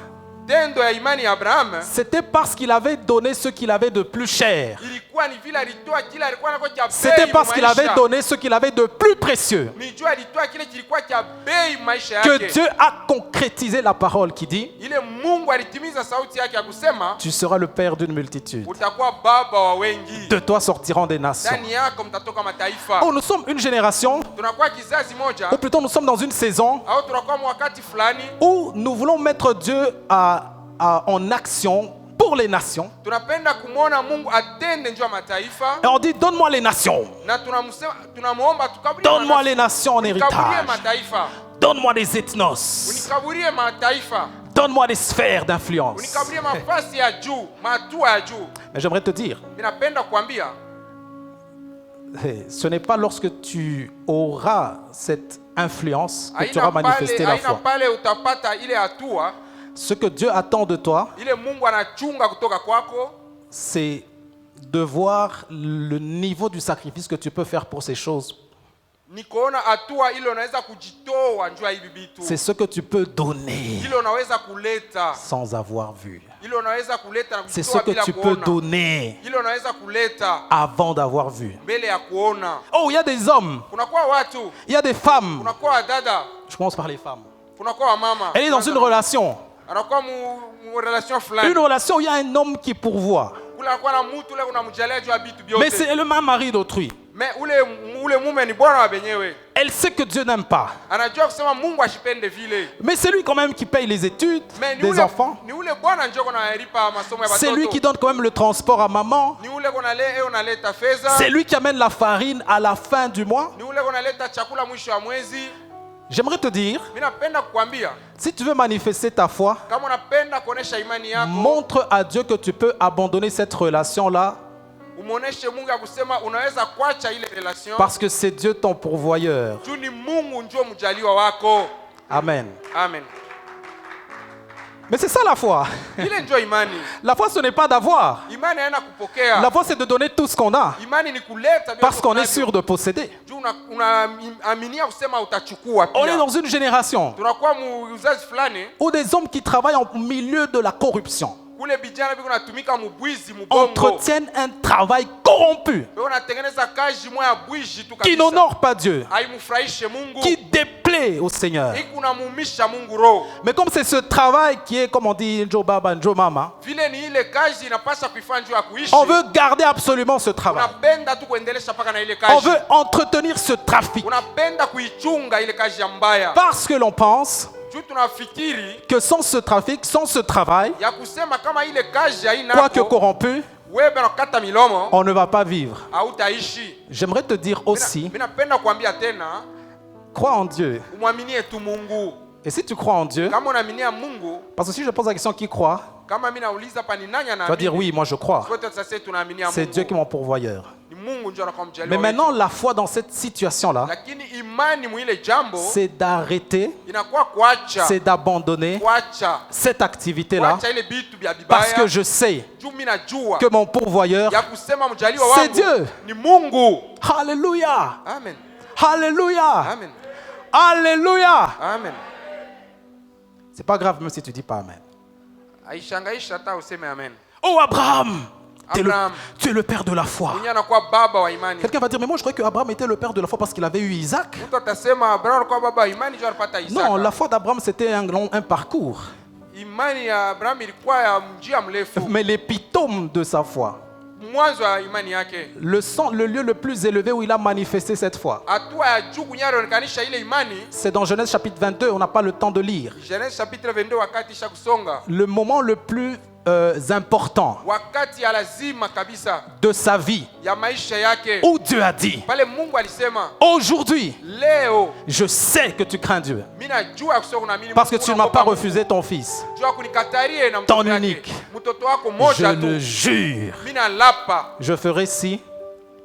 Tendo ya imani ya Abraham c'était parce qu'il avait donné ce qu'il avait de plus cher. ilikuwa ni vile alitoa kile alikuwa nako cha bei. C'était parce qu'il avait maisha. donné ce qu'il avait de plus précieux Ni juu alitoa kile kilikuwa cha bei maisha que yake. Dieu a concrétisé la parole qui dit, Ile Mungu alitimiza sauti yake ya kusema tu seras le père d'une multitude. utakuwa baba wa wengi. De toi sortiront des nations. Ndani yako mtatoka mataifa. Oh, nous sommes une génération, Tunakuwa kizazi moja ou plutôt nous sommes dans une saison au tunakuwa wakati fulani où nous voulons mettre Dieu en action pour les nations. tunapenda kumwona Mungu atende njoo ya mataifa, Et on dit, donne-moi les nations. na tunamuomba tukaburie Donne-moi les nations en unikaburie héritage. mataifa, Donne-moi des ethnos. unikaburie mataifa, Donne-moi des sphères d'influence. unikaburie mafasi ya juu, matua ya juu. Mais j'aimerais te dire, Ninapenda kuambia ce n'est pas lorsque tu auras cette influence que tu auras haina manifesté la foi. pale utapata ile hatua Ce que Dieu attend de toi, ile Mungu anachunga kutoka kwako c'est de voir le niveau du sacrifice que tu peux faire pour ces choses. ni kuona hatua ile unaweza kujitoa njoo ya hivi vitu, C'est ce que tu peux donner ile unaweza kuleta, sans avoir vu. ile unaweza kuleta na C'est ce kujitoa que bila tu peux kuona, donner ile unaweza kuleta avant d'avoir vu. mbele ya kuona. Oh, il y a des hommes, Kunakuwa watu, il y a des femmes. kunakuwa wadada, Je commence par les femmes. kunakuwa wamama. Elle est dans une relation. Anakuwa mu relation fulani. Une relation où il y a un homme qui pourvoit. Kule anakuwa na mtu ule unamjalia juu ya vitu Mais vyote. c'est le même mari d'autrui. Mais ule mume ni bwana wa benyewe. Elle sait que Dieu n'aime pas. Anajua kusema Mungu ashipende vile. Mais c'est lui quand même qui paye les études Mais ni des ule enfants. ni ule bwana njoo kunalipa masomo ya C'est lui watoto. qui donne quand même le transport à maman. Ni ule unaleta fedha. C'est lui qui amène la farine à la fin du mois. Ni ule unaleta chakula mwisho wa mwezi. J'aimerais te dire, Mimi napenda kukwambia si tu veux manifester ta foi, kama unapenda kuonesha imani yako, montre à Dieu que tu peux abandonner cette relation-là umuoneshe Mungu ya kusema unaweza kuacha ile relation. parce que c'est Dieu ton pourvoyeur. Juu ni Mungu njoo mjaliwa wako. Amen. Amen. Mais c'est ça la foi. Ile njoo imani. La foi, ce n'est pas d'avoir. Imani haina kupokea. La foi, c'est de donner tout ce qu'on a Imani ni kuleta bila parce qu'on est kunavyo. sûr de posséder. Juu unaaminia kusema utachukua On est pia. dans une génération Tunakuwa muzazi fulani où des hommes qui travaillent au milieu de la corruption. kule vijana biko natumika mubwizi mubongo entretiennent un travail corrompu biko natengeneza kazi moya bwizi tu qui kabisa n'honore pas Dieu, haimfurahishe Mungu qui déplaît au Seigneur. ikunamuumisha Mungu roho. Mais comme c'est ce travail qui est, comme on dit, Njo Baba, Njo Mama, Vile ni ile kazi inapaswa kuifanya juu ya kuishi. on veut garder absolument ce travail. Unapenda tu kuendelesha paka na ile On kazi. veut entretenir ce trafic Unapenda kuichunga ile kazi ya mbaya. parce que l'on pense Juu tunafikiri que sans ce trafic, sans ce travail, ya kusema kama ile kazi haina quoique corrompu, wewe unakata milomo on ne va pas vivre. hautaishi. J'aimerais te dire aussi, Mimi napenda kuambia tena crois en Dieu. umwaminie tu Mungu. Et si tu crois en Dieu, Kama unaaminia Mungu, parce que si je pose la question qui croit, kama mimi nauliza pa ni nani tu vas dire oui, moi je crois. Sote sasa tunaaminia C'est Mungu. Dieu qui est mon pourvoyeur. Ni Mungu ndio anakuwa mjaliwa. Mais wetu. maintenant, la foi dans cette situation-là, Lakini imani mwile jambo c'est d'arrêter, inakuwa kuacha. c'est d'abandonner Kuacha. cette activité-là, Kuacha ile bitu vya parce bibaya. que je sais Juu mimi najua que mon pourvoyeur, ya kusema mjaliwa c'est wangu Dieu. ni Mungu. Alléluia, Amen. Alléluia, Amen. Alléluia. Amen. C'est pas grave même si tu dis pas Amen. Aishangaisha hata useme amen. Oh Abraham, Abraham. tu es le père de la foi. Mwenye anakuwa baba wa imani. Quelqu'un va dire, mais moi je croyais que Abraham était le père de la foi parce qu'il avait eu Isaac. Mtu atasema Abraham alikuwa baba wa imani ndio alipata Isaka. Non, la foi d'Abraham c'était un parcours. Imani ya Abraham ilikuwa ya njia mrefu. Mais l'épitome de sa foi, Mwanzo wa imani yake. le lieu le plus élevé où il a manifesté cette foi, Hatua ya juu kunyari onekanisha ile imani. c'est dans Genèse chapitre 22, on n'a pas le temps de lire. Genèse chapitre 22 wakati isha kusonga. Le moment le plus important Wakati ya lazima kabisa de sa vie, ya maisha yake. où Dieu a dit, Pale Mungu alisema, aujourd'hui, leo je sais que tu crains Dieu, mimi najua kusema unaamini parce que Mungu, tu ne m'as pas unaogopa refusé ton fils. Mungu. Jua kunikatarie na Ton mtoto yake. unique. Mtoto wako Je moja le tu. jure, Mimi nalapa, je ferai ci,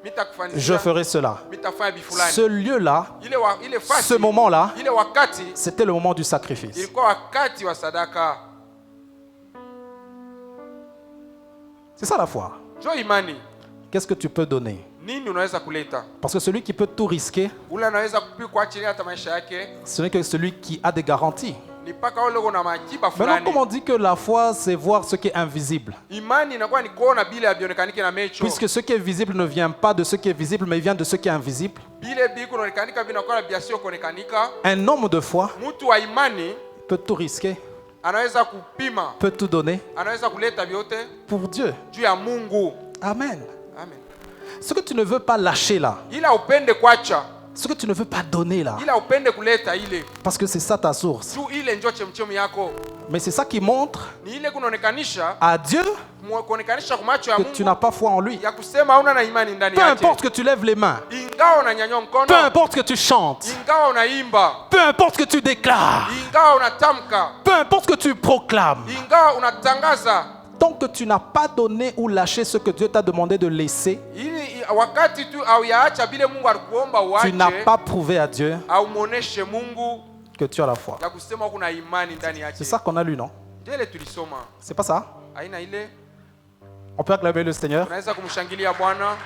je mitakufanyia, ferai cela. mitafanya bifulani. Ce lieu-là, Ile fasi, ce moment-là, ile wakati c'était le moment du sacrifice. ilikuwa wakati wa sadaka. C'est ça la foi. Jo imani, Qu'est-ce que tu peux donner? nini unaweza kuleta? Parce que celui qui peut tout risquer, Ule anaweza kuachilia hata maisha yake, ce n'est que celui qui a des garanties. ni paka ule una majiba Maintenant, fulani. comme on dit que la foi, c'est voir ce qui est invisible. Imani inakuwa ni kuona bila havionekaniki na mecho. Puisque ce qui est visible ne vient pas de ce qui est visible, mais vient de ce qui est invisible. Bile biku naonekanika vinakuwa na biasio kuonekanika. Un homme de foi Mtu wa imani peut tout risquer, anaweza kupima, peut tout donner anaweza kuleta vyote pour Dieu. juu ya Mungu. Amen. Amen. Ce que tu ne veux pas lâcher là, Ila upende kuacha, ce que tu ne veux pas donner là, ila upende kuleta ile. parce que c'est ça ta source. Juu ile ndio chemchemi yako. Mais c'est ça qui montre Ni ile kunaonekanisha, à Dieu kuonekanisha kwa macho ya que tu Mungu n'as pas foi en lui. ya kusema hauna na imani ndani Peu yake. importe que tu lèves les mains, Ingawa unanyanyua peu mkono, importe que tu chantes, ingawa unaimba, peu importe que tu déclares, ingawa unatamka, peu importe que tu proclames, ingawa unatangaza, tant que tu n'as pas donné ou lâché ce que Dieu t'a demandé de laisser, ili wakati tu au yaacha bile Mungu alikuomba tu n'as uache, pas prouvé à Dieu au muoneshe Mungu que tu as la foi. ya kusema kuna imani ndani yake. C'est ça qu'on a lu, non? Ndio ile tulisoma. C'est pas ça? Aina ile On peut acclamer le Seigneur. tunaweza kumshangilia Bwana.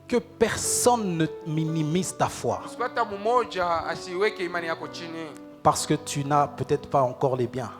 Que personne ne minimise ta foi Siku hata mmoja asiweke imani yako chini parce que tu n'as peut-être pas encore les biens.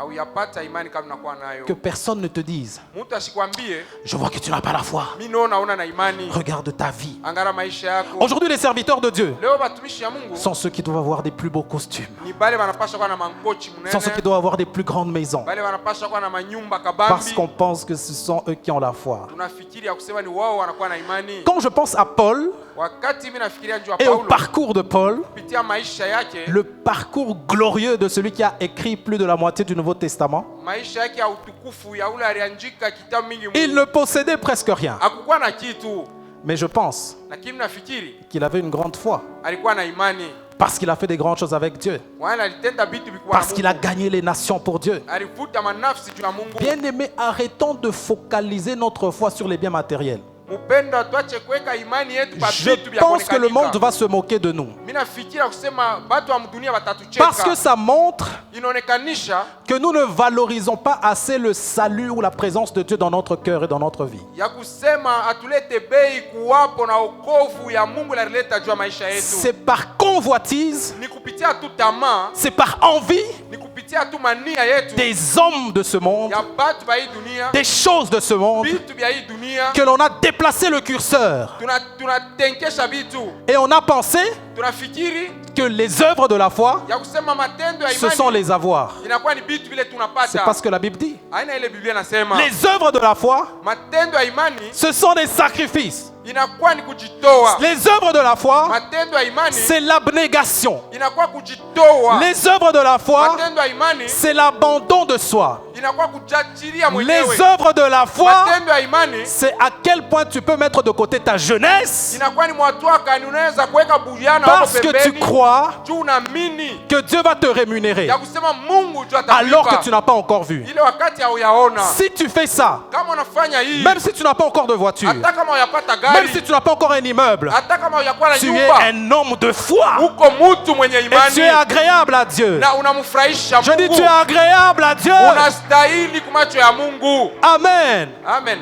au yapata imani kama unakuwa nayo. Que personne ne te dise, Mtu asikwambie je vois que tu n'as pas la foi. mimi naona una na imani. Regarde ta vie. Angara maisha yako. Aujourd'hui, les serviteurs de Dieu Leo batumishi ya Mungu sont ceux qui doivent avoir des plus beaux costumes, ni bale wanapasha kuwa na mankochi sont ceux qui munene. doivent avoir des plus grandes maisons, Bale wanapasha kuwa na manyumba parce qu'on kabambi. pense que ce sont eux qui ont la foi. Tunafikiri ya kusema ni wao wanakuwa na imani. Quand je pense à Paul Wakati mimi nafikiria juu ya et au Paulo parcours de Paul, kupitia maisha yake, le parcours glorieux de celui qui a écrit plus de la moitié du Nouveau Testament, maisha yake ya utukufu ya ule aliandika kitabu mingi il Mungu. ne possédait presque rien. Hakukuwa na kitu, Mais je pense lakini nafikiri qu'il avait une grande foi, alikuwa na imani. parce qu'il a fait des grandes choses avec Dieu, Wala alitenda vitu vikubwa parce na qu'il a Mungu. gagné les nations pour Dieu. Alivuta manafsi juu ya Mungu. Bien-aimés, arrêtons de focaliser notre foi sur les biens matériels. Mupenda tuache kuweka imani yetu pa Je vitu vya pense que le monde kuonekanika. va se moquer de nous. Mimi nafikira kusema watu wa dunia watatucheka. Parce que ça montre Inaonekanisha que nous ne valorisons pas assez le salut ou la présence de Dieu dans notre cœur et dans notre vie. ya kusema atulete bei kuwapo na wokovu ya Mungu alileta juu ya maisha yetu. C'est par convoitise, Ni kupitia tu tamaa, c'est par envie ni kupitia tu mania yetu des hommes de ce monde, ya batu ba hii dunia, des choses de ce monde, vitu vya hii dunia, que l'on a déplacé le curseur. tunatenkesha vitu, Et on a pensé tunafikiri que les œuvres de la foi, ya kusema matendo ya ce sont imani les avoirs. inakuwa ni vitu vile C'est tunapata. parce que la Bible dit. Aina ile Biblia nasema Les œuvres de la foi, matendo ya imani ce sont des sacrifices. inakuwa ni kujitoa. Les œuvres de la foi, Matendo ya imani c'est l'abnégation. inakuwa kujitoa. Les œuvres de la foi, Matendo ya imani c'est l'abandon de soi. inakuwa kujachilia Les mwenyewe. œuvres de la foi, Matendo ya imani c'est à quel point tu peux mettre de côté ta jeunesse inakuwa ni mwatu wakani unaweza kuweka bujana wako parce que tu pembeni crois juu unaamini que Dieu va te rémunérer ya kusema Mungu juu alors que tu atalipa n'as pas encore vu. ile wakati hauyaona. Si tu fais ça, Kama unafanya hii même si tu n'as pas encore de voiture, hata kama uyapata même gari, si tu n'as pas encore un immeuble, hata kama uyakuwa na tu es nyumba, un homme de foi uko mtu mwenye et tu es imani agréable à Dieu. na unamfurahisha Je dis, Mungu. tu es agréable à Dieu. Unastahili kumacho ya Mungu. Amen. Amen.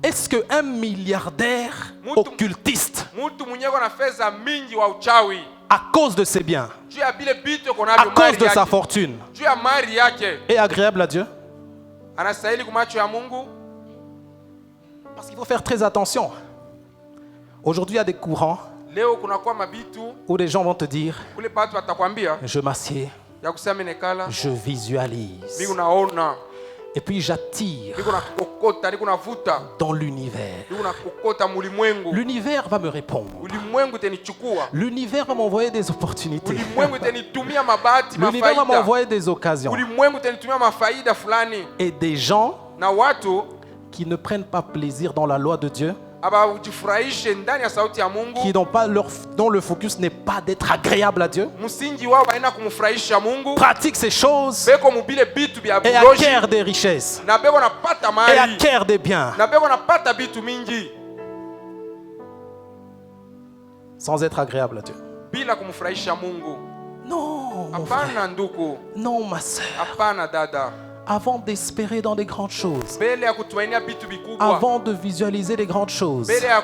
Est-ce qu'un milliardaire Mtu- occultiste, Mtu mwenye na fedha mingi wa uchawi à cause de ses biens, juu ya bile bitu yuko à navyo cause mali de sa yake, fortune, juu ya mali yake, est agréable à Dieu? anastahili kumacho ya Mungu? Parce qu'il faut faire très attention. Aujourd'hui, il y a des courants Leo kunakuwa mabitu où les gens vont te dire, kule patu watakwambia je m'assieds, ya kusema nekala je visualise, mimi unaona et puis j'attire niko nakokota niko navuta dans l'univers. niko nakokota mulimwengu, L'univers va me répondre. ulimwengu itanichukua, L'univers va m'envoyer des opportunités. ulimwengu itanitumia mabati L'univers va mafaida, m'envoyer des occasions. ulimwengu itanitumia mafaida fulani, Et des gens na watu qui ne prennent pas plaisir dans la loi de Dieu, abajifurahishe ndani ya sauti ya Mungu, qui n'ont pas dont le focus n'est pas d'être agréable à Dieu, msingi wao baina kumfurahisha Mungu, pratiquent ces choses beko mubile bitu bya et buloji acquièrent des richesses na beko napata et mali acquièrent des biens na beko napata bitu mingi sans être agréable à Dieu. bila kumfurahisha Mungu. Non, mon frère. Hapana ndugu, Non, ma sœur. hapana dada. Avant d'espérer dans des grandes choses, Mbele ya kutumainia bitu vikubwa, avant de visualiser les grandes choses, mbele ya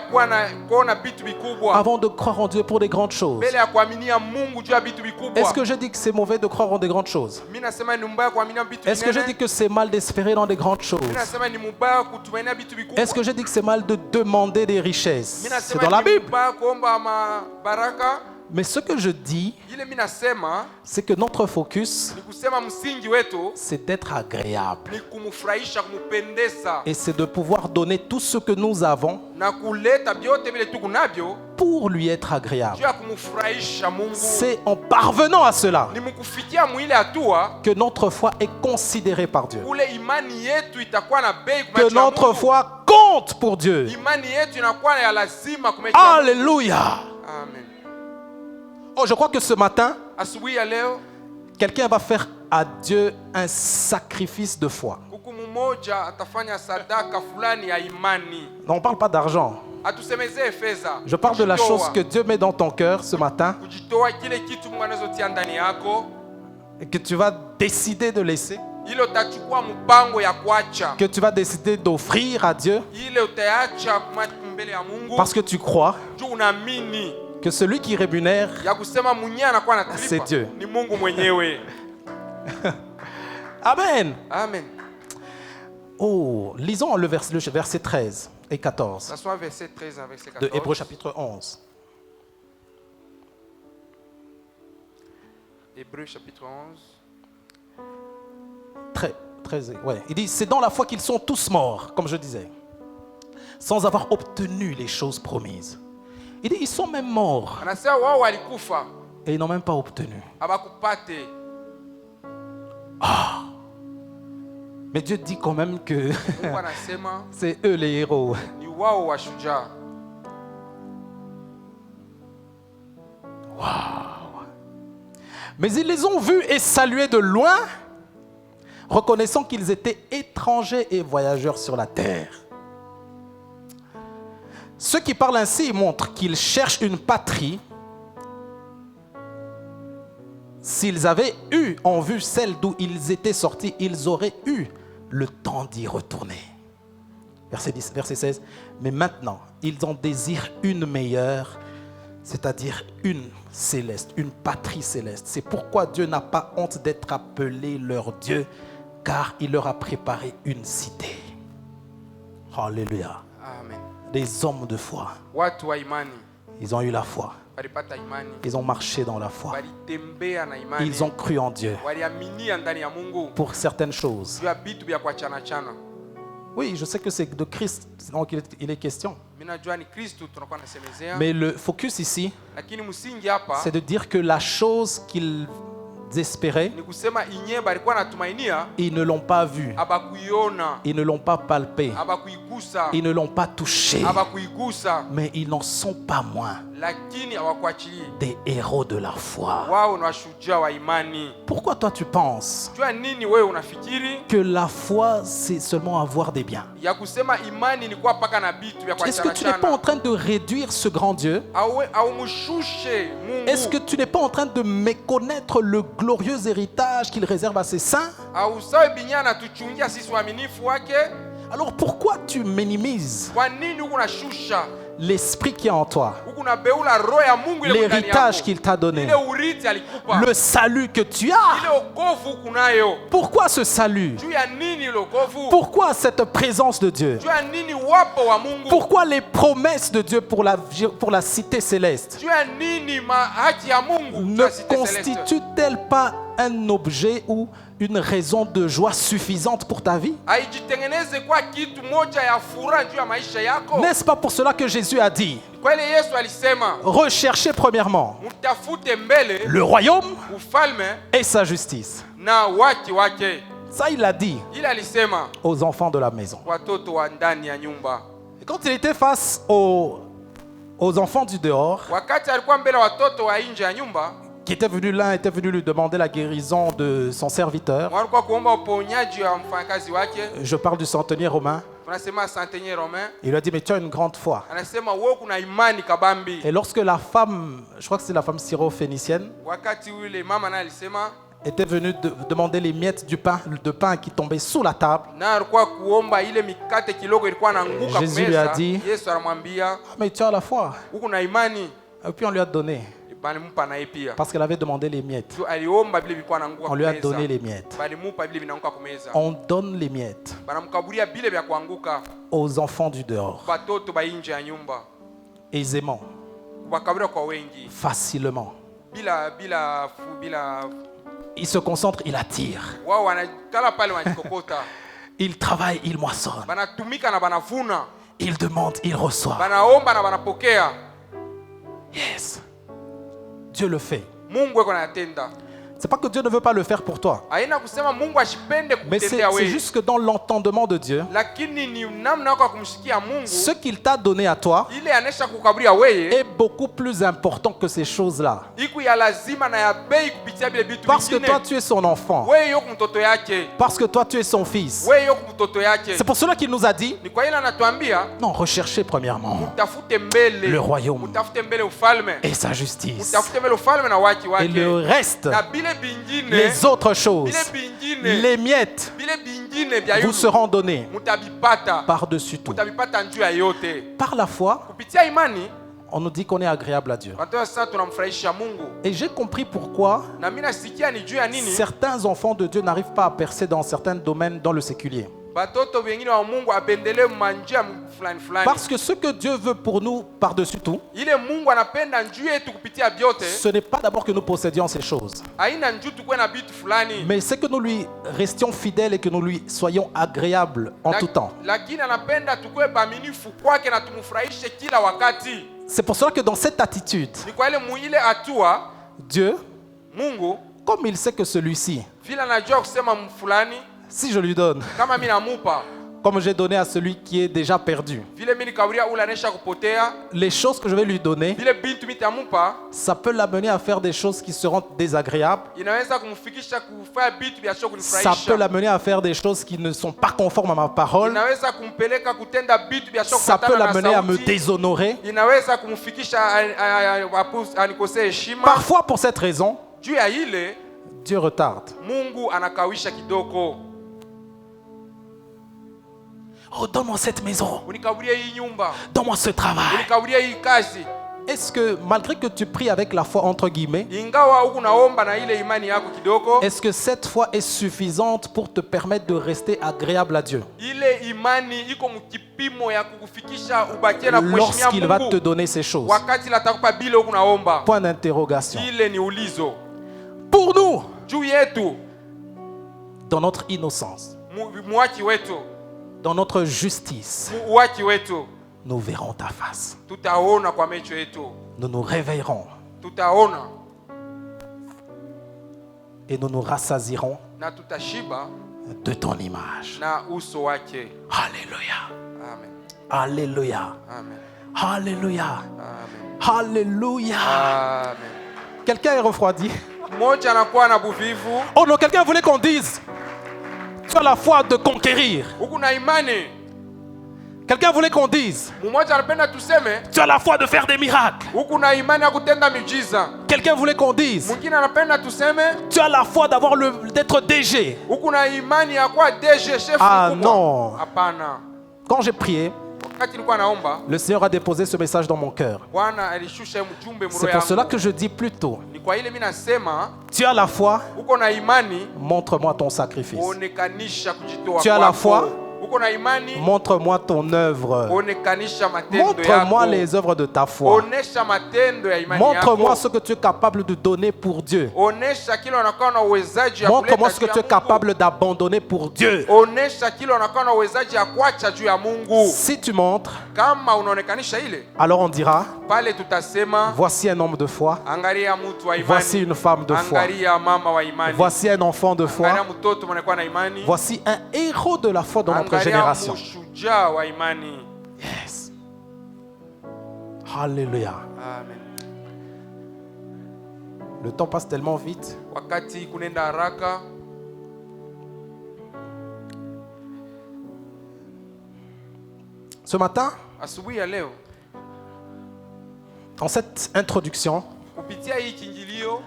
kuona bitu vikubwa, avant de croire en Dieu pour des grandes choses, mbele ya kuaminia Mungu juu ya bitu vikubwa. est-ce que je dis que c'est mauvais de croire en des grandes choses? Mimi nasema ni mbaya kuaminia bitu Est-ce que je dis vinene. que c'est mal d'espérer dans des grandes choses? Mimi nasema ni mbaya kutumainia bitu vikubwa. Est-ce que je dis que c'est mal de demander des richesses? Mimi C'est nasema dans la ni Bible. mbaya kuomba mabaraka. Mais ce que je dis, Ile mimi nasema c'est que notre focus, ni kusema msingi wetu c'est d'être agréable. ni kumfurahisha, kumpendeza Et c'est de pouvoir donner tout ce que nous avons na kuleta vyote vile tuko navyo pour lui être juu agréable. ya kumfurahisha Mungu. C'est en parvenant à cela Ni mkufikia mwile hatua que notre foi est considérée par Dieu. kule imani yetu itakuwa na bei Que kumacho ya notre Mungu. foi compte pour Dieu. Imani yetu inakuwa ya lazima kumacho ya Mungu. Alléluia. Amen. Oh, je crois que ce matin, Asubuhi ya leo quelqu'un va faire à Dieu un sacrifice de foi. kuku mmoja atafanya sadaka fulani ya imani. Non, on ne parle pas d'argent. Atusemezee fedha. Je parle de la Kujitoa. chose que Dieu met dans ton cœur ce matin Kujitoa kile kitu Mungu anazotia ndani yako, et que tu vas décider de laisser, ile utachukua mpango ya kuacha, que tu vas décider d'offrir à Dieu ile utaacha mbele ya Mungu parce que tu crois juu unaamini que celui qui rémunère, ya kusema mwenyewe anakuwa C'est anatulipa Dieu. ni Mungu mwenyewe. Amen. Amen. Oh, lisons le verset 13 et 14 Ça soit verset 13 à verset de 14. Hébreux chapitre 11. Hébreux chapitre 11. 13, ouais. Il dit, c'est dans la foi qu'ils sont tous morts, comme je disais, sans avoir obtenu les choses promises. Il dit, ils sont même morts Anasema wao walikufa et ils n'ont même pas obtenu. abakupate. Mais Dieu dit quand même que Mungu anasema c'est eux les héros. ni wao washujaa. Mais ils les ont vus et salués de loin, reconnaissant qu'ils étaient étrangers et voyageurs sur la terre. Ceux qui parlent ainsi montrent qu'ils cherchent une patrie. S'ils avaient eu en vue celle d'où ils étaient sortis, ils auraient eu le temps d'y retourner. Verset 16. Mais maintenant, ils en désirent une meilleure, c'est-à-dire une céleste, une patrie céleste. C'est pourquoi Dieu n'a pas honte d'être appelé leur Dieu, car il leur a préparé une cité. Alléluia. Amen. Des hommes de foi. Watu wa imani Ils ont eu la foi. walipata imani, Ils ont marché dans la foi. walitembea na imani, Ils ont cru en Dieu waliaminia ndani ya Mungu pour certaines choses. juu ya vitu vya kuachana chana. Oui, je sais que c'est de Christ donc il est question. Mimi najua ni Kristo tunakuwa nasemezea, Mais le focus ici, lakini msingi hapa c'est de dire que la chose qu'ils espéraient, ni kusema inye balikuwa natumainia ils ne l'ont pas vue. abakuiona, Ils ne l'ont pas palpée. abakuigusa, Ils ne l'ont pas touchée. abakuigusa, Mais ils n'en sont pas moins lakini hawakuachili. des héros de la foi. Wao ni washujaa wa imani. Pourquoi toi tu penses Jua nini wewe unafikiri que la foi c'est seulement avoir des biens? ya kusema imani ni kuwa paka na bitu vya Est-ce que kuachana tu n'es pas en chana? train de réduire ce grand Dieu? Au mshushe Mungu. Est-ce que tu n'es pas en train de méconnaître le glorieux héritage qu'il réserve à ses saints? Au sawa binyana tuchungia sisi waaminifu wake? Alors pourquoi tu minimises Kwa nini huku nashusha? l'esprit qui est en toi, Huku nabeula roho ya Mungu ile ndani l'héritage yako. qu'il t'a donné, Ile urithi alikupa. le salut que tu as? Ile wokovu kunayo. Pourquoi ce salut? Juu ya nini ile wokovu? Pourquoi cette présence de Dieu? Juu ya nini wapo wa Mungu? Pourquoi les promesses de Dieu pour la cité céleste Juu ya nini haki ya Mungu? Juu ne ya cité céleste. constituent-elles pas un objet ou une raison de joie suffisante pour ta vie? Haijitengeneze kwa kitu moja ya furaha juu ya maisha yako. N'est-ce pas pour cela que Jésus a dit, Kwa ile Yesu alisema, recherchez premièrement mtafute mbele le royaume ufalme et sa justice. na waki wake. Ça, il l'a dit Ile alisema aux enfants de la maison. watoto wa ndani ya nyumba. Et quand il était face aux enfants du dehors, Wakati alikuwa mbele ya watoto wa nje ya nyumba, l'un était venu lui demander la guérison de son serviteur. walikuwa kuomba uponyaji wa mfanyakazi wake. Je parle du centenier romain. Tunasema centenier romain. Il lui a dit, mais tu as une grande foi. Anasema wewe kuna imani kabambi. Et lorsque la femme, je crois que c'est la femme syro-phénicienne, Wakati ule mama naye alisema, était venue demander les miettes de pain qui tombaient sous la table, na alikuwa kuomba ile mikate kidogo ilikuwa naanguka Jésus lui a kumeza. dit, Yesu anamwambia, ah, mais tu as la foi. huku na imani. Et puis on lui a donné, Balimpa naye pia. parce qu'elle avait demandé les miettes. Tu aliomba vile vilikuwa naanguka On lui a kumeza. donné les miettes. Balimupa vile vinaanguka kumeza. On donne les miettes Banamkaburia vile vya kuanguka aux enfants du dehors, batoto ba nje ya nyumba. aisément, Bakaburia kwa wengi. facilement. Bila Il se concentre, il attire. wao wanakala pale wanajikokota. Il travaille, il moissonne. Banatumika na banavuna. Il demande, il reçoit. Banaomba na banapokea. Yes. Dieu le fait. Mungu yuko anatenda. C'est pas que Dieu ne veut pas le faire pour toi, Haina kusema Mungu ashipende mais c'est kutendea wewe. juste que dans l'entendement de Dieu, Lakini ni namna yako ya kumshikia Mungu. ce qu'il t'a donné à toi Ile anesha kukaburia wewe. est beaucoup plus important que ces choses-là. Iku ya lazima na ya bei kupitia vile vitu Parce que vingine. toi, tu es son enfant. Wewe yuko mtoto yake. Parce que toi, tu es son fils. Wewe yuko mtoto yake. C'est pour cela qu'il nous a dit, Ni kwa ile anatuambia non, recherchez premièrement mtafute mbele le royaume mtafute mbele ufalme, et sa justice. mtafute mbele ufalme na waki Et le wake, reste, na bile bingine les autres choses, bile bingine les miettes, bile bingine vya vous yulu seront données mutabipata par-dessus tout. mutabipata njuu ya yote Par la foi, kupitia imani. on nous dit qu'on est agréable à Dieu. Watu sasa tunamfurahisha Mungu, Et j'ai compris pourquoi na mimi nasikia ni juu ya nini certains enfants de Dieu n'arrivent pas à percer dans certains domaines dans le séculier. batoto wengine wa Mungu apendelee manjia fulani fulani. Parce que ce que Dieu veut pour nous par-dessus tout, Ile Mungu anapenda njuu yetu kupitia vyote, ce n'est pas d'abord que nous possédions ces choses, haina njuu tukue na vitu fulani, mais c'est que nous lui restions fidèles et que nous lui soyons agréables en tout temps. lakini anapenda tukue baminifu kwake na tumfurahishe kila wakati. C'est pour cela que dans cette attitude, Ni kwa ile muile hatua Dieu, Mungu comme il sait que celui-ci, vile anajua kusema mfulani si je lui donne, kama mimi namupa comme j'ai donné à celui qui est déjà perdu. vile mimi nikauria ule anesha kupotea, Les choses que je vais lui donner, vile bintu mitamupa ça peut l'amener à faire des choses qui seront désagréables. inaweza kumfikisha kufanya vitu vya Ça peut kunifurahisha, l'amener à faire des choses qui ne sont pas conformes à ma parole. inaweza kumpeleka kutenda vitu vya Ça peut kufuatana na l'amener à me sauti, déshonorer. inaweza kumfikisha anikosee heshima. Parfois, pour cette raison, Juu ya ile Dieu retarde. Mungu anakawisha kidogo. Oh, donne-moi cette maison. Unikaurie hii nyumba, Donne-moi ce travail. unikaurie hii kazi. Est-ce que, malgré que tu pries avec la foi, entre guillemets, Ingawa huku naomba na ile imani yako kidogo, est-ce que cette foi est suffisante pour te permettre de rester agréable à Dieu ile imani iko mkipimo ya kukufikisha ubakie na kuheshimia lorsqu'il va te Mungu donner ces choses? wakati latakupa bile huku naomba? Point d'interrogation. Ile ni ulizo Pour nous, juu yetu, dans notre innocence, muwaki wetu, dans notre justice, uwaki wetu, nous verrons ta face. tutaona kwa macho yetu, Nous nous réveillerons tutaona et nous nous rassasierons na tutashiba de ton image. na uso wake. Alléluia. Amen. Alléluia. Amen. Alléluia. Amen. Alléluia. Amen. Quelqu'un est refroidi. Mmoja anakuwa na buvivu, Oh non, quelqu'un voulait qu'on dise: tu as la foi de conquérir. huku na imani. Quelqu'un voulait qu'on dise: Mmoja anapenda tuseme tu as la foi de faire des miracles. huku na imani ya kutenda miujiza. Quelqu'un voulait qu'on dise: Mwingine anapenda tuseme tu as la foi d'être DG. huku na imani ya kuwa DG chef Ah, mkubwa. non. Hapana. Quand j'ai prié, Wakati nilikuwa naomba, le Seigneur a déposé ce message dans mon cœur. Bwana alishusha mjumbe C'est mroho pour cela yangu. que je dis plutôt: Ni kwa ile mimi nasema tu as la foi, uko na imani, montre-moi ton sacrifice. onekanisha kujitoa Tu as la kwako. foi? Uko na imani, Montre-moi ton œuvre. onekanisha matendo Montre-moi yako. les œuvres de ta foi. Onesha matendo ya imani Montre-moi yako. ce que tu es capable de donner pour Dieu. Onesha kile unakuwa na uwezaji ya Montre-moi kuleta ce que juu tu ya es Mungu. capable d'abandonner pour Dieu. Onesha kile unakuwa na uwezaji ya kuacha juu ya Mungu. Si tu montres, Kama unaonekanisha ile, alors on dira: pale tutasema voici un homme de foi, angalia mtu wa imani. voici une femme de foi, Angalia mama wa imani. voici un enfant de Angalia foi, mtoto mwenye na imani. voici un héros de la foi de notre Angalia génération. mshujaa wa imani. Yes. Alléluia. Amen. Le temps passe tellement vite. Wakati kunenda haraka, Ce matin, asubuhi ya leo, dans cette introduction, kupitia hii kiingilio,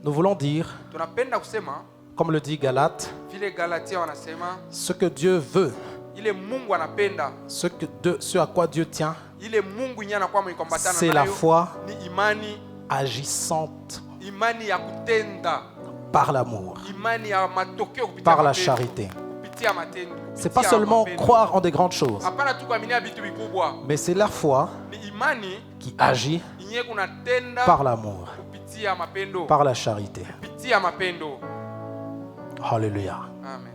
nous voulons dire, tunapenda kusema comme le dit Galate, vile Galatia wanasema, ce que Dieu veut, ile Mungu anapenda, ce à quoi Dieu tient, ile Mungu yenyewe anakuwa mwenye kuambatana c'est la nayo foi ni imani, agissante imani ya kutenda, par l'amour, imani ya matokeo kupitia par la matendo, charité. kupitia matendo. C'est pas kupitia seulement mapendo. croire en des grandes choses, Hapana tu kuaminia vitu vikubwa, mais c'est la foi ni imani qui agit yenyewe kunatenda par l'amour, kupitia mapendo, par la charité. kupitia mapendo. Alléluia. Amen.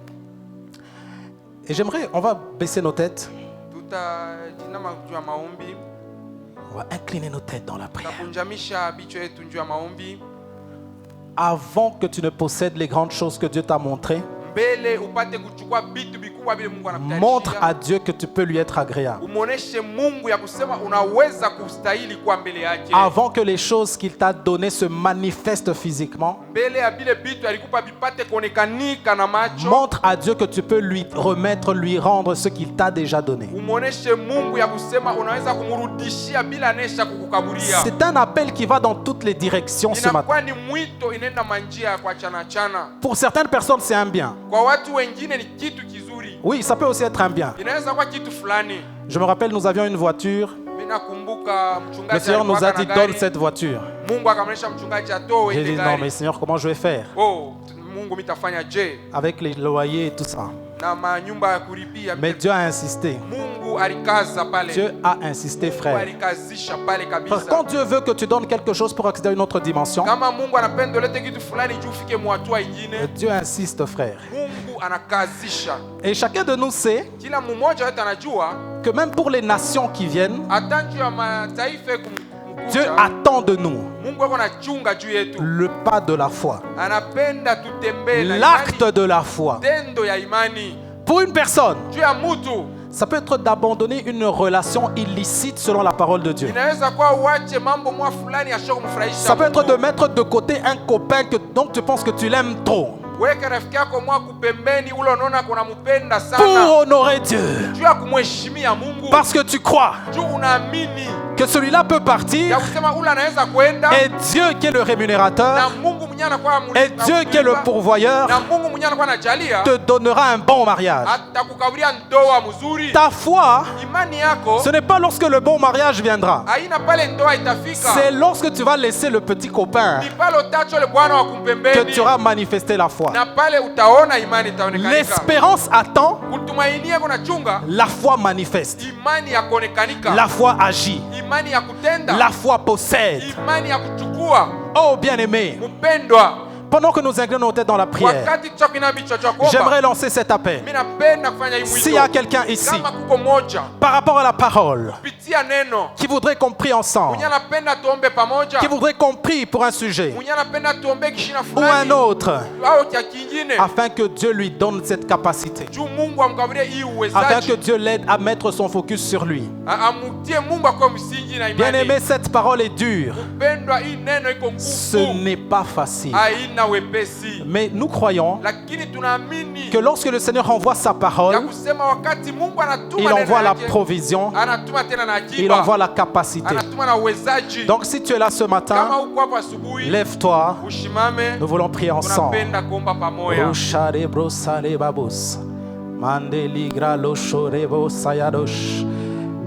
Et j'aimerais, on va baisser nos têtes, Tutajinama juu ya maombi, on va incliner nos têtes dans la prière. tutakunjamisha bichwa yetu juu ya maombi. Avant que tu ne possèdes les grandes choses que Dieu t'a montrées, Mbele upate kuchukua vitu vikubwa vile Mungu montre à anakutayarishia. Dieu que tu peux lui être agréable. Umuoneshe Mungu ya kusema unaweza kustahili kuwa mbele yake. Avant que les choses qu'il t'a données se manifestent physiquement, Mbele ya vile vitu alikupa vipate kuonekanika na macho. montre à Dieu que tu peux lui remettre, lui rendre ce qu'il t'a déjà donné. Umuoneshe Mungu ya kusema unaweza kumrudishia bila nesha kukukaburia. C'est un appel qui va dans toutes les directions ce matin. Inakuwa ni mwito inenda manjia ya kuachana chana. Pour certaines personnes, c'est un bien. Kwa watu wengine ni kitu kizuri. Oui, ça peut aussi être un bien. Inaweza kuwa kitu fulani. Je me rappelle, nous avions une voiture. Mimi nakumbuka Le mchungaji Seigneur nous a alikuwa dit: na donne gari. cette voiture. Mungu akamwonyesha mchungaji atoe J'ai ile dit: non, gari. mais Seigneur, comment je vais faire Oh, Mungu mitafanya je? avec les loyers et tout ça? Na manyumba ya kulipia. Mais Dieu a insisté. Mungu alikaza pale. Dieu a insisté, Mungu frère. alikazisha pale Frère, kabisa. quand Dieu veut que tu donnes quelque chose pour accéder à une autre dimension, Kama Mungu anapenda ulete kitu fulani juu ufike mwatua ingine, Dieu insiste, frère. Mungu anakazisha. Et chacun de nous sait Kila mmoja wetu anajua que même pour les nations qui viennent, hata juu ya mataifa Dieu attend de nous Mungu ako anachunga juu yetu. le pas de la foi, Anapenda tutembee na l'acte imani, de la foi. tendo ya imani. Pour une personne, juu ya mutu ça peut être d'abandonner une relation illicite selon la parole de Dieu. inaweza kuwa uache mambo mwa fulani yasio kumfurahisha Ça peut être Mungu. de mettre de côté un copain dont tu penses que tu l'aimes trop. Weka rafiki yako mwa kupembeni ule unaona kuna mpenda Pour sana honorer Dieu. juu ya kumheshimia Mungu Parce que tu crois juu unaamini que celui-là peut partir ya kusema ule anaweza kwenda et Dieu qui est le na rémunérateur Mungu mwenyewe anakuwa et Dieu qui est le pourvoyeur na Mungu mwenyewe anakuwa anajalia te donnera un bon mariage. atakukaburia ndoa mzuri. Ta foi, Imani yako ce n'est pas lorsque le bon mariage viendra. haina pale ndoa itafika, C'est lorsque tu vas laisser le petit copain ni pale utacho le bwana wa que kumpembeni tu auras manifesté la foi. na pale utaona imani itaonekanika. L'espérance attend, Kutumainia kuna chunga, la foi manifeste. imani ya kuonekanika, La foi agit. imani ya kutenda, La foi possède. imani ya kuchukua. Oh bien-aimé, Mpendwa, pendant que nous inclinons nos têtes dans la prière, wakati tunakuinua vichwa cha kuomba, j'aimerais lancer cet appel. mimi napenda kufanya hii S'il y a mwito. quelqu'un ici, Kama kuko moja par rapport à la parole, kupitia neno, qui voudrait qu'on prie ensemble, mwenye anapenda tuombe pamoja, qui voudrait qu'on prie pour un sujet mwenye anapenda tuombe kishina ou un fulani autre, au cha kingine, afin que Dieu lui donne cette capacité, juu Mungu amkaburie hii afin que uwezaji, Dieu l'aide à mettre son focus sur lui. amutie Mungu kwa msingi na imani. Bien-aimé, cette parole est dure. Mpendwa, hii neno iko Ce nguvu, n'est pas facile. haina wepesi, Mais nous croyons lakini tunaamini que lorsque le Seigneur envoie sa ya parole, kusema wakati Mungu anatuma il neno envoie la yake, provision, anatuma tena na il akiba, envoie la capacité. anatuma na uwezaji. Donc si tu es là ce Kama matin, uko hapa asubuhi, lève-toi, ushimame, nous voulons prier ensemble. tunapenda kuomba pamoja. Roshare brosare babos. Mandeligra loshorebo sayadosh.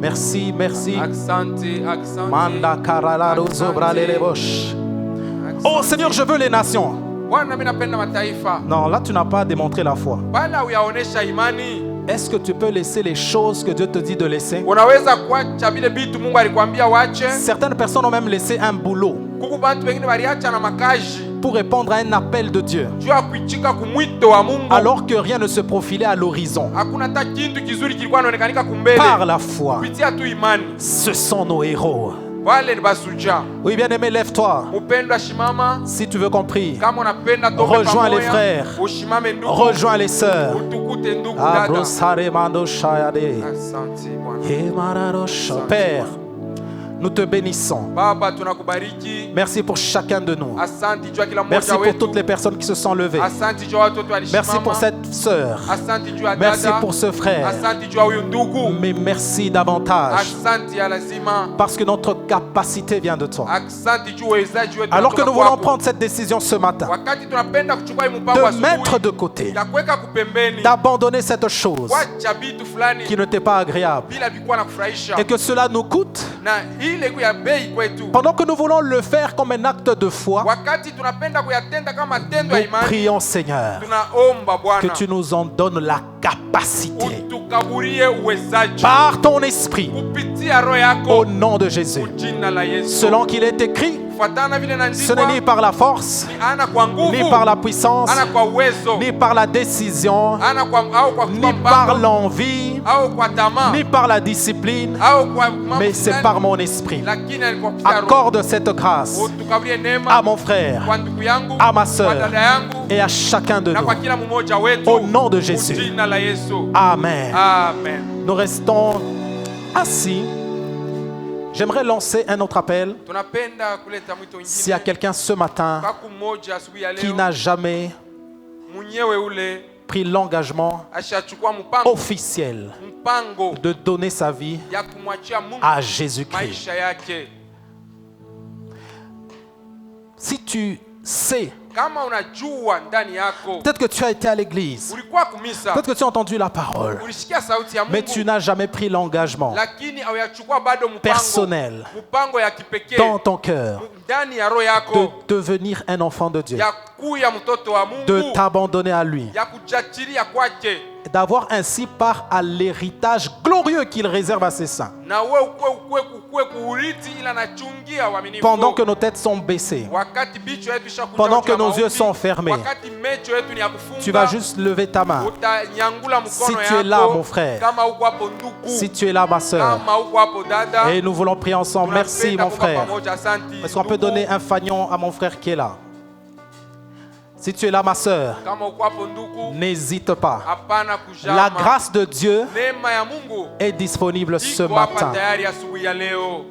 Merci, merci. Asante, asante. Manda karalaro zobralelebosh. Oh Seigneur, je veux les nations. Bwana, mimi napenda mataifa. Non, là tu n'as pas démontré la foi. Bala uyaonesha imani. Est-ce que tu peux laisser les choses que Dieu te dit de laisser? Unaweza kuacha vile vitu Mungu alikwambia uache. Certaines personnes ont même laissé un boulot Kuku bantu wengine waliacha na makazi pour répondre à un appel de Dieu, juu ya kuichika kumwito wa Mungu. alors que rien ne se profilait à l'horizon. Hakuna hata kitu kizuri kilikuwa inaonekanika kumbele. Par la foi, Kupitia tu imani. ce sont nos héros. Wale ni basuja. Oui, bien-aimé, lève-toi. Upendwa, shimama. Si tu veux qu'on prie, Kama unapenda tombe rejoins les pamoja, frères, ushimame ndugu. rejoins les sœurs. Utukute ndugu dada. Abrosare mando shayade. Asante Bwana. Emararosha. Père, nous te bénissons. Baba, tunakubariki. Merci pour chacun de nous. Asante juu ya kila Merci mmoja pour wetu. toutes les personnes qui se sont levées. Asante juu ya watoto Merci walisimama. pour cette sœur. Asante juu ya Merci dada. pour ce frère. Asante juu ya huyu ndugu. Mais merci davantage Asante ya lazima. parce que notre capacité vient de toi. Asante juu ya uwezaji wetu. Alors que unatoka nous voulons kwako. prendre cette décision ce matin, Wakati tunapenda kuchukua hii mpango wa de mettre asubuhi, de côté, ya kuweka kupembeni, d'abandonner cette chose wacha vitu fulani qui ne t'est pas agréable bila vikuwa na kufurahisha, et que cela nous coûte, na ile iko ya bei kwetu. pendant que nous voulons le faire comme un acte de foi, Wakati tunapenda kuyatenda kama tendo ya nous imani, prions Seigneur tunaomba que Bwana tu nous en donnes la capacité utukaburie uwezaji par ton esprit kupitia roho au yako, nom de Jésus. jina la Yesu. Selon qu'il est écrit, Fuatana vile ce n'est ni inaandikwa, par la force, ni ana kwa nguvu, ni par la puissance, ana kwa uwezo, ni par la décision, ana kwa au kwa ni kutupa par mpango, l'envie, au kwa tamaa, ni par la discipline, au kwa mambo mais c'est fulani, par mon esprit. lakini alikuwa kupitia roho. Accorde cette grâce Utukaburie à neema mon frère kwa ndugu yangu, à ma kwa sœur dada yangu, et à chacun de na nous. kwa kila mmoja wetu, Au nom de Jésus. jina la Yesu. Amen. Amen. Nous restons assis. J'aimerais lancer un autre appel. Tunapenda kuleta mwito S'il y a mwingine quelqu'un ce matin kwa kumoja asubuhi ya qui leo, n'a jamais mwenyewe ule pris l'engagement ashachukua mpango officiel de donner sa vie ya kumwachia Mungu à Jésus-Christ. maisha yake. Si tu sais, Kama unajua ndani yako, peut-être que tu as été à l'église, ulikuwa kumisa, peut-être que tu as entendu la parole, ulisikia sauti ya mais tu Mungu, n'as jamais pris l'engagement lakini hawayachukua bado mpango personnel mpango ya kipekee dans ton cœur ndani ya roho de yako devenir un enfant de Dieu, ya kuya mtoto wa de Mungu, t'abandonner à lui, ya kujachilia kwake, d'avoir ainsi part à l'héritage glorieux qu'il réserve à ses saints. na wewe ukue kuurithi, ila nachungia uaminifu. Pendant que nos têtes sont baissées, Wakati bicho yetu ishakuja pendant juu que ya nos maombi, yeux sont fermés, wakati mecho yetu ni ya kufunga, tu vas juste lever ta main. utanyangula mkono Si tu es yako, là, mon frère, kama uko hapo ndugu, si tu es là, ma soeur, kama uko hapo dada, et nous voulons prier ensemble. Merci, tunapenda mon kuomba frère. pamoja. Asante Est-ce qu'on peut ndugu. donner un fagnon à mon frère qui est là? Si tu es là, ma sœur, kama uko hapo ndugu, n'hésite pas. hapana kujama. La grâce de Dieu Neema ya Mungu est disponible ce iko hapa matin. tayari asubuhi ya leo.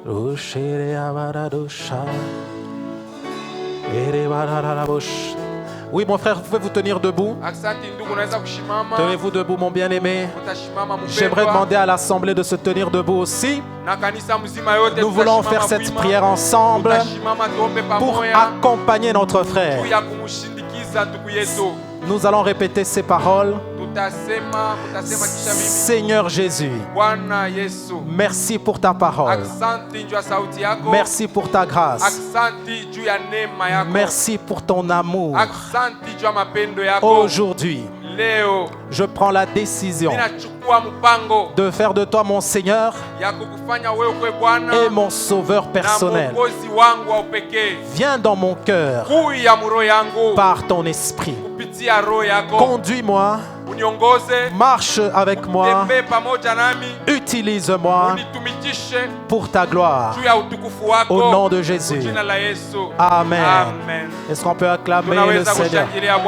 Oui, mon frère, vous pouvez vous tenir debout. Asante ndugu, unaweza kushimama. Tenez-vous debout, mon bien-aimé. Utashimama J'aimerais mpendwa. demander à l'Assemblée de se tenir debout aussi. Na kanisa mzima yote Nous voulons tutashimama faire cette wima. prière ensemble Tutashimama tuombe pour pamoja accompagner notre frère. juu ya kumshindikiza ndugu yetu. Nous allons répéter ces paroles. Mutasema kisha mimi. Seigneur Jésus, Bwana Yesu, merci pour ta parole. asante juu ya sauti yako. Merci pour ta grâce. Asante juu ya neema yako. Merci pour ton amour. Asante juu ya mapendo yako. Aujourd'hui, Leo je prends la décision ninachukua mpango de faire de toi mon Seigneur ya kukufanya wewe kwa Bwana et mon sauveur na personnel. mwokozi wangu wa upekee. Viens dans mon cœur Kuya muro yangu par ton esprit. kupitia roho yako. Conduis-moi, Uniongoze, marche avec moi, tembee pamoja nami, utilise-moi unitumikishe pour ta gloire. juu ya utukufu wako. Au nom de Kwa Jésus. jina la Yesu. Amen. Amen. Est-ce qu'on peut acclamer le Tunaweza Seigneur? kushangilia Bwana.